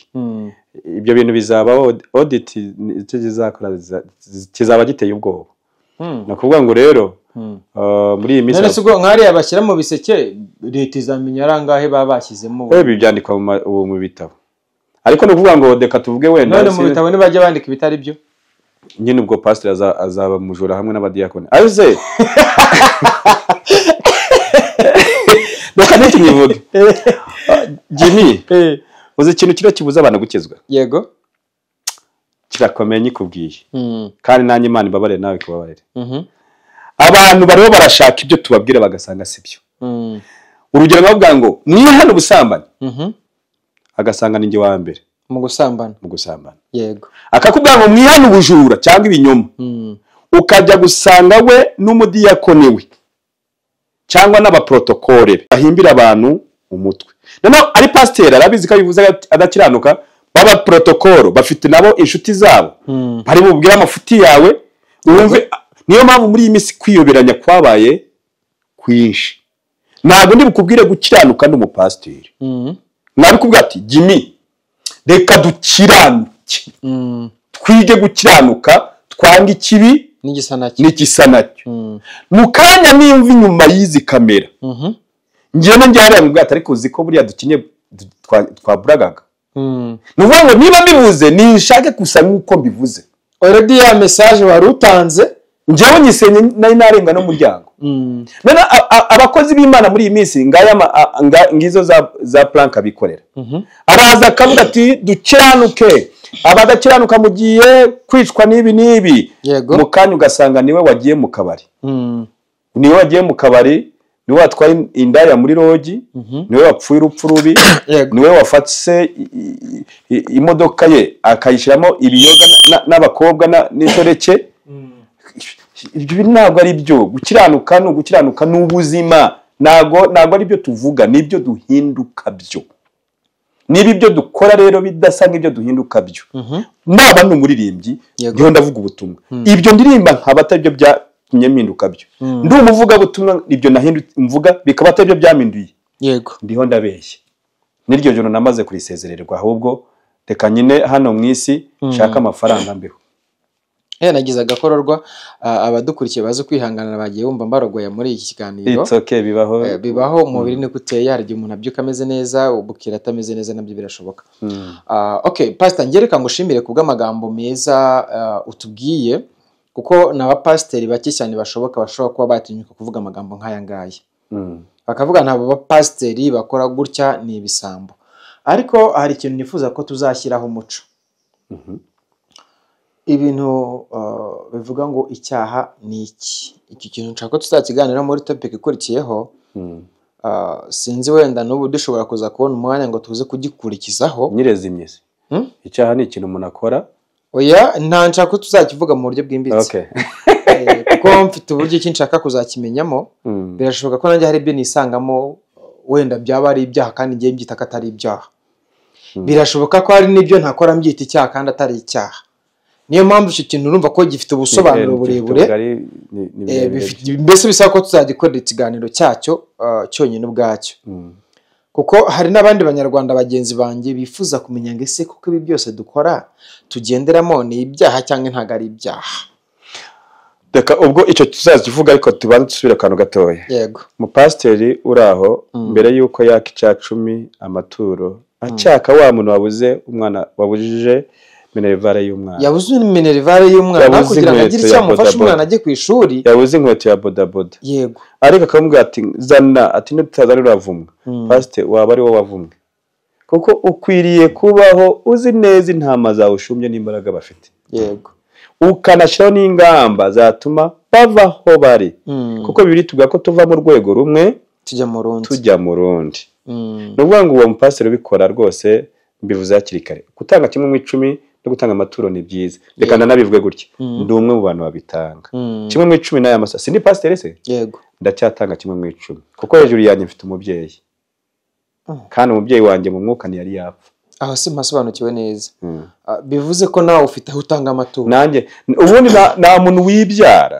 ibyo bintu bizaba audit icyo zizakora kizaba giteye ubwoba nakuvuga ngo rero muri iyi minsi none ubwo nkari abashyira mu biseke leta izamenya arangahe baba bashyizemo ibi byandikwa mu bitabo ariko no kuvuga ngo deka tuvuge wenda none mu bitabo nibajya bandika ibitari byo nyine ubwo pastor azaba mujura hamwe n'abadiyakoni aze Doka ntimuvuge Jimmy uzi ikintu kiro kibuza abantu gukizwa yego kirakomeye nyikubwiye kandi nanjye Imana ibabarire nawe kubabarire abantu bariho barashaka ibyo tubabwira bagasanga sibyo urugero navuga ngo mwihana ubusambanyi agasanga ninjye wa mbere mu gusambana yego akakubwira ngo mwihana ubujura cyangwa ibinyoma ukajya gusanga we n'umudiyakoni we cyangwa n'abaprotokole bahimbira abantu umutwe none ari pasteur arabizi ko bivuze adakiranuka baba protokolo bafite nabo inshuti zabo bari bubwira amafuti yawe urumve niyo mpamvu muri iyi minsi kwiyoberanya kwabaye kwinshi ntabwo ndi bukubwire gukiranuka n'umupasteur nabikubwira ati Jimmy reka dukiranuke twige gukiranuka twanga ikibi n'igisanacyo mu kanya nimva inyuma y'izi kamera ngiye hariya mu bwato ariko uzi ko buriya dukinye twaburagaga nuvuga ngo niba mbivuze nishake gusa nk'uko mbivuze already ya message wari utanze njyewe nyisenye nari narenga no muryango none abakozi b'Imana muri iyi minsi ngizo za plank abikorera araza akavuga ati dukiranuke abadakiranuka mugiye kwicwa n'ibi mu kanya ugasanga niwe wagiye mu kabari niwe watwaye indaya muri rogi niwe wapfuye urupfu rubi niwe wafatse imodoka ye akayishyiramo ibiyoga n'abakobwa n'insoreke ibyo ntabwo ari byo gukiranuka n'ubuzima ntabwo ari byo tuvuga nibyo duhinduka byo niba ibyo dukora rero bidasa nk'ibyo duhinduka byo naba n'umuririmbyi ndiho ndavuga ubutumwa ibyo ndirimba nkaba atari byo byatumye mpinduka byo ndi umuvuga butumwa ibyo nahindutse mvuga bikaba atari byo byaminduye yego ndiho ndabeshya n'iryo joro namaze kurisezererwa ahubwo reka nyine hano mu isi nshaka amafaranga mbeho nagize agakororwa abadukurikiye bazi kwihangana bagiye bumva mbarogoya muri iki kiganiro it's okay bibaho umubiri ni kuteye hari igihe umuntu abyuka ameze neza ubukira atameze neza nabyo birashoboka okay pastor ngereka ngushimire kubw'amagambo meza utubwiye kuko n'abapasiteri bake cyane bashobora kuba batinyuka kuvuga amagambo nk'aya ngaya bakavuga nabo bapasiteri bakora gutya ni ibisambo ariko hari ikintu nifuza ko tuzashyiraho umuco ibintu bivuga ngo icyaha ni iki kintu nshaka ko tuzakiganira muri topic ikurikiyeho sinzi wenda n'ubu dushobora kuza kubona umwanya ngo tuze kugikurikizaho nyirezimyese icyaha ni ikintu umuntu akora oya nta nshaka ko tuzakivuga mu buryo bwimbitse kuko mfite uburyo iki nshaka kuzakimenyamo birashoboka ko nanjye hari ibyo nisangamo wenda byaba ari ibyaha kandi ngiye mbyita ko atari ibyaha birashoboka ko hari n'ibyo ntakora mbyita icyaha kandi atari icyaha niyo mpamvu icyo kintu urumva ko gifite ubusobanuro burebure mbese bisaba ko tuzagikorera ikiganiro cyacyo cyonyine ubwacyo kuko hari n'abandi banyarwanda bagenzi banjye bifuza kumenya ngo ese kuko ibi byose dukora tugenderamo ni ibyaha cyangwa ntabwo ari ibyaha reka ubwo icyo tuzakivuga ariko tubanze dusubire akantu gatoya yego umupasiteri uri aho mbere y'uko yaka icya 10 amaturo acyaka wa muntu wabuze umwana wabujije minerivare y'umwana yabuze minerivare y'umwana kugira ngo agire icyo amufasha umwana ajye ku ishuri yabuze inkweto ya bodaboda yego ariko akamubwira ati zana ati ntutazari uravumwa pastor waba ari wowe wavumwe kuko ukwiriye kubaho uzi neza intama zawe ushumbye n'imbaraga bafite yego ukanashyiraho n'ingamba zatuma bavaho bari kuko bibiri tuvuga ko tuva mu rwego rumwe tujya mu rundi ni ukuvuga ngo uwo mupasiteri ubikora rwose mbivuze hakiri kare gutanga 1/10 no gutanga amaturo ni byiza reka nanabivuge gutya ndi umwe mu bantu babitanga 1/10 n'aya masa sindi pasiteri se yego ndacyatanga 1/10 kuko hejuru yanjye mfite umubyeyi kandi umubyeyi wanjye mu mwuka ntiyari yapfa aho si mpasobanukiwe neza bivuze ko nawe ufite aho utanga amaturo nanjye ubundi nta muntu wibyara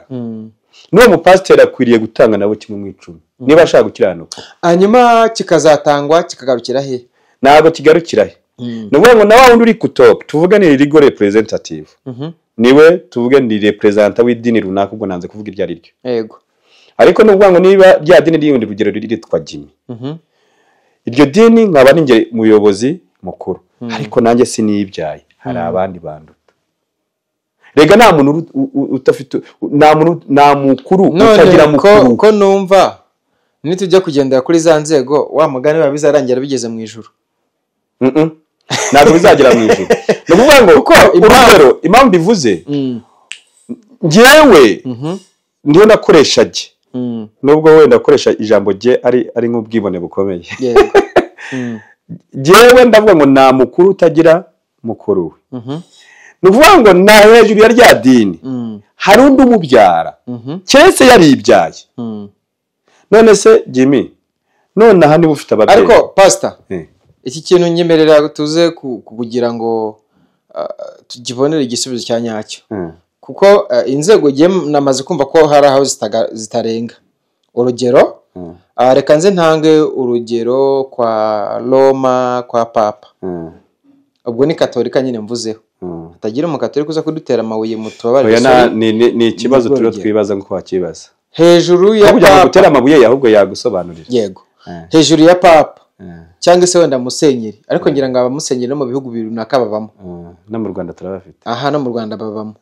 n'uwo mupasiteri akwiriye gutanga nabo kimwe mu icumi niba ashaka gukiranuka. hanyuma kikazatangwa kikagarukira he? Ntabwo kigarukira he. Ni ukuvuga ngo na wa wundi uri ku top tuvuge ni legal representative, niwe tuvuge ni representa w'idini runaka, ubwo nanze kuvuga iryo ari ryo. Yego. Ariko ni ukuvuga ngo niba rya dini ry'undi rugero ryitwa Jimmy, iryo dini nkaba ninjye muyobozi mukuru, ariko nanjye sinibyaye, hari abandi bantu. Rega nta muntu utafite, nta mukuru utagira mukuru. Ko numva nitujya kugendera kuri za nzego wa mugani wa bizarangira bigeze mu ijuru. Ntabwo bizagera mu ijuru. Ni ukuvuga ngo uko urugero impamvu bivuze njyewe ndiho nakoresha jye, nubwo wenda akoresha ijambo jye ari nk'ubwibone bukomeye. Njyewe ndavuga ngo nta mukuru utagira mukuru we. Ni ukuvuga ngo na hejuru ya rya dini hari undi umubyara cyese yaribyaye. None se Jimmy, none aha niba ufite ababyeyi. Ariko pastor, iki kintu nyemerera tuze kugira ngo tugibonere igisubizo cya nyacyo. Kuko inzego giye namaze kumva ko hari aho zitarenga. Urugero, reka nze ntange urugero kwa Roma, kwa Papa. Ubwo ni Katolika nyine mvuzeho. Hatagira umukatolika uza kudutera amabuye mu tubabare. Ni ikibazo turiho twibaza nko wakibaza. Hejuru ya Papa gutera amabuye ahubwo yagusobanurira. Yego. Hejuru ya Papa cyangwa se wenda musenyeri, ariko ngira ngo abamusenyeri no mu bihugu runaka babamo. No mu Rwanda turabafite. Aha no mu Rwanda babamo.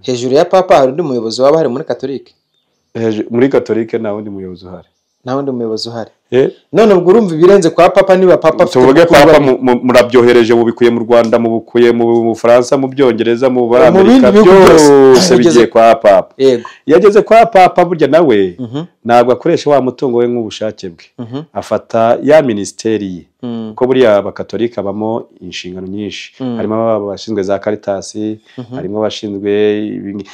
Hejuru ya Papa hari undi muyobozi waba hari muri Katolika? Muri Katolika nta wundi muyobozi uhari. Nta wundi muyobozi uhari. None ubwo urumva ibirenze kwa Papa niba Papa tuvuge Papa murabyohereje mubikuye mu Rwanda, mubukuye mu Faransa, mu Byongereza, mu Amerika, byose bigiye kwa Papa. Yego. Yageze kwa Papa burya nawe ntabwo akoresha wa mutungo we nk'ubushake bwe. Afata ya ministeri ye. Ko buriya abakatolika bamo inshingano nyinshi. Harimo abashinzwe za Caritas, harimo abashinzwe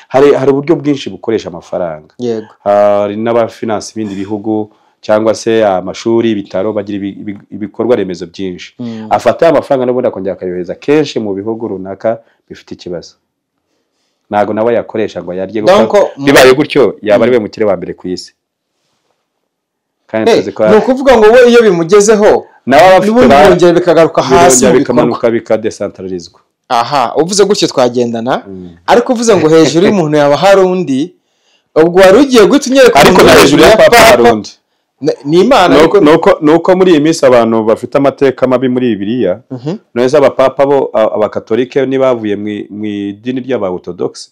hari uburyo bwinshi bukoresha amafaranga. Yego. Hari n'abafinance ibindi bihugu cyangwa se amashuri, ibitaro, bagira ibikorwa remezo byinshi. Afata amafaranga n'ubundi akongera akayohereza kenshi mu bihugu runaka bifite ikibazo. Ntago nawe yakoresha ngo yarye bibaye gutyo yaba ari we mukire wa mbere ku isi. Kandi ni ukuvuga ngo we iyo bimugezeho nawe abafite bikagaruka hasi bikamanuka bikadecentralizwa. Aha, uvuze gutyo twagendana, ariko uvuze ngo hejuru y'umuntu yaba hari undi, ubwo wari ugiye guhita unyereka ariko na hejuru ya Papa hari undi. Ni Imana. Nuko muri iyi minsi abantu bafite amateka mabi muri Bibiliya, neza abapapa bo abakatolike ni bavuye mu idini ry'abaorthodox.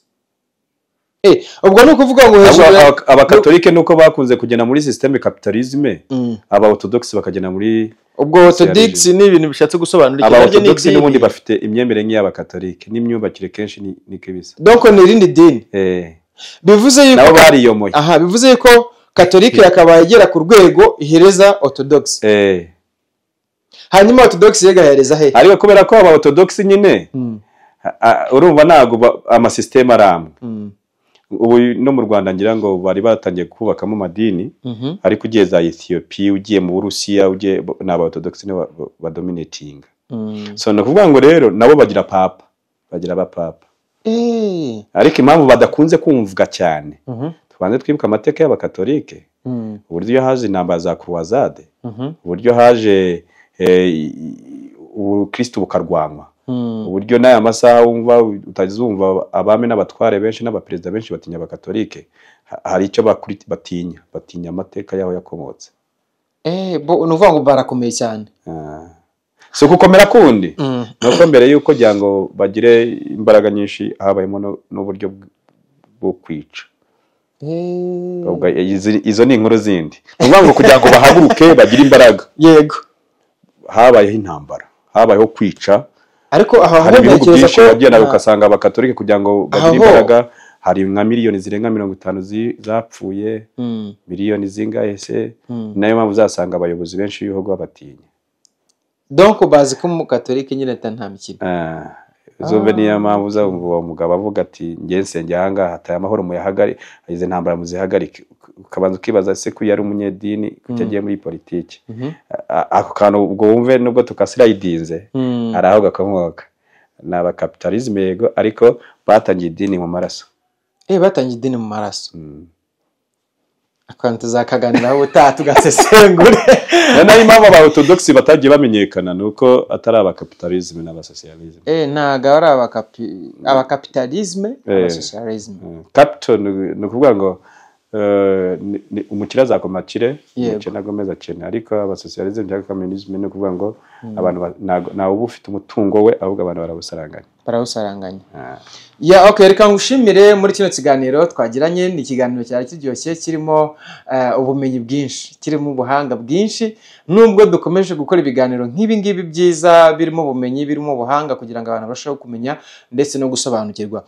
Ubwo ni ukuvuga ngo hejuru abakatolike nuko bakunze kugena muri systeme capitalisme, abaorthodox bakagena muri ubwo orthodox ni ibintu bishatse gusobanura iki. Abaorthodox n'ubundi bafite imyemerere nk'iy'abakatolike n'imyubakire kenshi ni kibisa. Donc ni irindi dini. Bivuze yuko nabo bariyomoye. Aha, bivuze yuko Katolika yakabaye igera ku rwego ihereza Orthodox. Hanyuma Orthodox yegahereza he? Ariko kubera ko aba Orthodox nyine urumva nago amasysteme aramwe. Ubu no mu Rwanda ngira ngo bari batangiye kubakamo amadini, ariko ugiye za Ethiopia, ugiye mu Burusiya, ugiye n'aba Orthodox ne badominating. So no kuvuga ngo rero nabo bagira papa, bagira abapapa. Ariko impamvu badakunze kumvuga cyane, tubanze twibuka amateka y'abakatolike, uburyo haje intambara za croisade, uburyo haje ubukristo bukarwanwa, uburyo n'aya masaha wumva utazumva abame n'abatware benshi n'abaperezida benshi batinya abakatolike. Hari icyo batinya amateka yaho yakomotse. Bo nuvuga ngo barakomeye cyane. So gukomera kundi nuko mbere yuko kugira ngo bagire imbaraga nyinshi habayemo n'uburyo bwo kwica. Ubwo izo ni inkuru zindi. Nuvuga ngo kugira ngo bahaguruke bagire imbaraga. Yego. Habayeho intambara, habayeho kwica. Ariko aha hari ibihugu ko bagenda ukasanga abakatolike kugira ngo bagire imbaraga, hari nka miliyoni zirenga 50 zapfuye, miliyoni zingahe se, nayo mpamvu uzasanga abayobozi benshi b'ibihugu babatinya. Donc bazi ko mu Katolika nyine nta mikino. Zombe niyo mpamvu uzumva umugabo avuga ati ngiye nsenge hanga hataye amahoro mu yahagari, ize ntambara muzihagarike. Ukabanza ukibaza se ko yari umunyedini kutagiye muri politiki. Ako kantu ubwo wumve nubwo tukasirayidinze araho gakomoka n'aba capitalisme yego, ariko batangiye idini mu maraso. Batangiye idini mu maraso. akantu zakaganiraho ubutaha tugasesengure. nayo impamvu aba orthodox batagiye bamenyekana nuko atari abakapitalisme n'abasocialisme. Ntago ari abakapitalisme n'abasocialisme. Capital ni ukuvuga ngo umukire azakomakire umukene agomeza cyane, ariko abasocialisme cyangwa communisme ni ukuvuga ngo abantu nawe uba ufite umutungo we ahubwo abantu barawusaranganya. Ya okay, reka ngushimire muri kino kiganiro twagiranye. Ni ikiganiro cyari kiryoshye kirimo ubumenyi bwinshi, kirimo ubuhanga bwinshi, nubwo dukomeje gukora ibiganiro nk'ibi ngibi byiza birimo ubumenyi, birimo ubuhanga kugira ngo abantu barusheho kumenya ndetse no gusobanukirwa.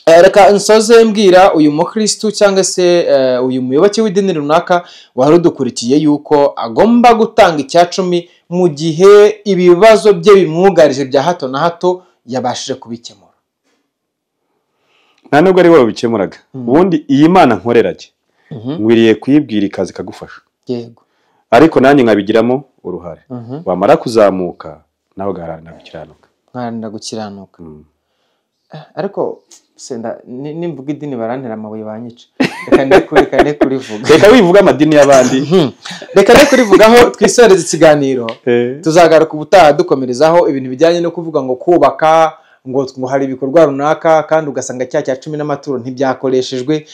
Reka nsoze mbwira uyu mukristo cyangwa se uyu muyoboke w'idini runaka wari udukurikiye yuko agomba gutanga icyacumi mu gihe ibibazo bye bimwugarije bya hato na hato yabashije kubikemura. Nta nubwo ari wowe bikemuraga. Ubundi iyi Mana nkorerage ngwiriye kuyibwira ikazi kagufasha. Yego. Ariko nanjye nkabigiramo uruhare. Wamara kuzamuka nawe ugaharanira gukiranuka. Nkaharanira gukiranuka. Ariko senda nimvuga idini barantera amabuye banyica. Reka ndekure kurivuga. Reka wivuga amadini y'abandi. Reka ndekurivugaho twisoreze ikiganiro. Tuzagaruka ubutaha dukomerezaho ibintu bijyanye no kuvuga ngo kubaka ngo hari ibikorwa runaka kandi ugasanga cya 10 n'amaturo ntibyakoreshejwe,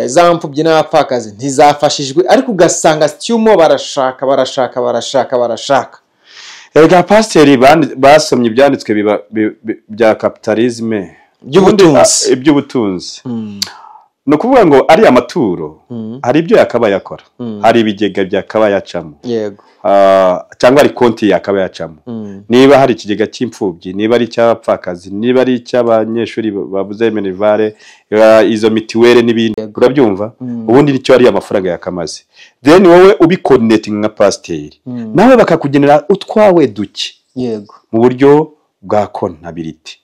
za mpfubyi n'abapfakazi ntizafashijwe, ariko ugasanga cyumo barashaka. Erega pasteri basomye ibyanditswe bya capitalisme iby'ubutunzi. No kuvuga ngo ari amaturo hari ibyo yakaba yakora, hari ibigega byakaba yacamo. Yego. Cyangwa ari konti yakaba yacamo. Niba hari ikigega cy'imfubyi, niba ari cy'abapfakazi, niba ari cy'abanyeshuri babuze minervare, izo mitiwere n'ibindi, urabyumva? Ubundi nicyo ari amafaranga yakamaze. Then wowe ubiconnecting nka pasteri, nawe bakakugenera utwawe duke. Yego. Mu buryo bwa contability.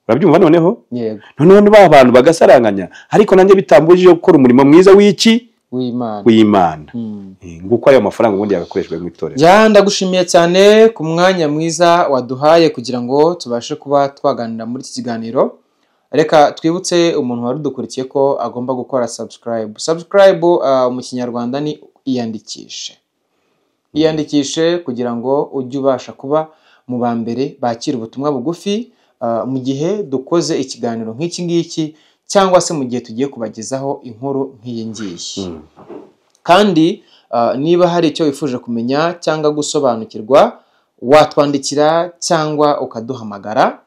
Urabyumva noneho? Yego. Noneho ba bantu bagasaranganya, ariko nanjye bitambujije gukora umurimo mwiza w'Imana. Nguko ayo mafaranga ubundi yagakoreshwe mu itorero. Ya ndagushimiye cyane ku mwanya mwiza waduhaye kugira ngo tubashe kuba twaganira muri iki kiganiro. Reka twibutse umuntu wari udukurikiye ko agomba gukora subscribe mu Kinyarwanda ni iyandikishe kugira ngo ujye ubasha kuba mu ba mbere bakira ubutumwa bugufi mu gihe dukoze ikiganiro nk'iki ngiki, cyangwa se mu gihe tugiye kubagezaho inkuru nk'iyi ngiyi. Kandi niba hari icyo wifuje kumenya cyangwa gusobanukirwa, watwandikira cyangwa ukaduhamagara.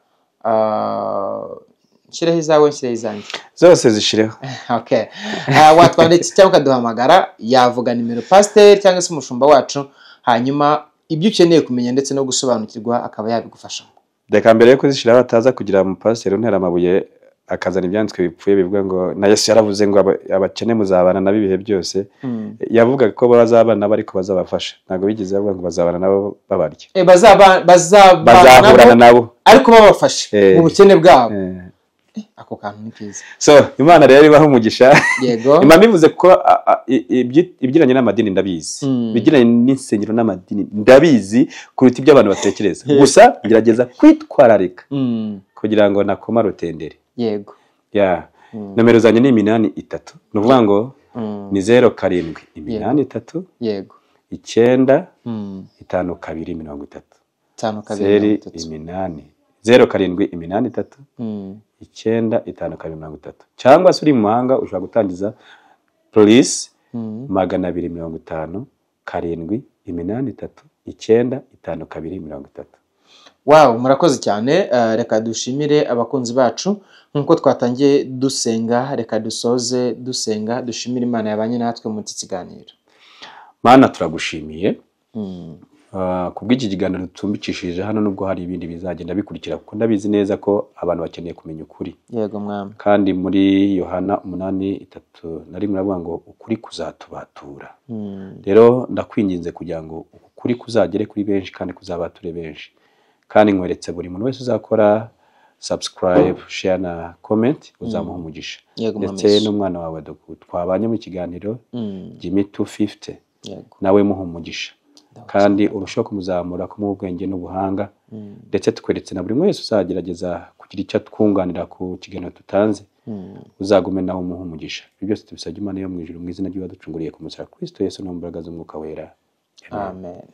Shiraho izawe, shiraho izanjye. Zose zishireho. Okay. Watwandikira cyangwa ukaduhamagara, yavuga nimero pasteur cyangwa se umushumba wacu, hanyuma ibyo ukeneye kumenya ndetse no gusobanukirwa akaba yabigufashamo. Reka mbere yo kuzishiraho ataza kugira mu pasteur untera amabuye akazana ibyanditswe bipfuye bivuga ngo na Yesu yaravuze ngo abakene muzabana nabo ibihe byose. Yavuga ko bazabana bariko bazabafasha, ntago bigeze avuga ngo bazabana nabo babarya. Bazahurana nabo ariko babafashe mu bukene bwabo. Ako kantu ni kiza. So Imana rero ibaho umugisha. Yego. Imana bivuze ko ibyiranye n'amadini ndabizi, bigiranye n'insengero n'amadini ndabizi kuruta ibyo abantu batekereza. Gusa ngerageza kwitwararika kugira ngo nakoma rutendere. Yego. Ya. Nomero zanjye ni 83. Nuvuga ngo ni 0783. Yego. 9 5230. 5230. 0783 95230. Cyangwa se uri mu mahanga ushobora gutangiza police 250 783 95230. Wow, murakoze cyane. Reka dushimire abakunzi bacu nkuko twatangiye dusenga. Reka dusoze dusenga, dushimire Imana yabanye natwe mu kiganiro. Mana turagushimiye kubw'iki kiganiro dutumbikishije hano, nubwo hari ibindi bizagenda bikurikira kuko ndabizi neza ko abantu bakeneye kumenya ukuri. Yego mwami. Kandi muri Yohana 8:3 nari muravuga ngo ukuri kuzatubatura. Rero ndakwinginze kugira ngo ukuri kuzagere kuri benshi kandi kuzabature benshi. Kandi nkweretse buri muntu wese uzakora subscribe, share na comment uzamuha umugisha. Ndetse n'umwana wawe twabanye mu kiganiro Jimmy 250. Yego. Nawe muha umugisha. Kandi urushaho kumuzamura kumuha ubwenge n'ubuhanga. Ndetse tukweretse na buri wese uzagerageza kugira icyo twunganira ku kiganiro tutanze. uzagume naho umuha umugisha. Ibyo byose tubisabye Imana yo mu ijuru mu izina ry'uwaducunguriye ku musaraba Kristo Yesu no mu mbaraga z'Umwuka wera. Amen.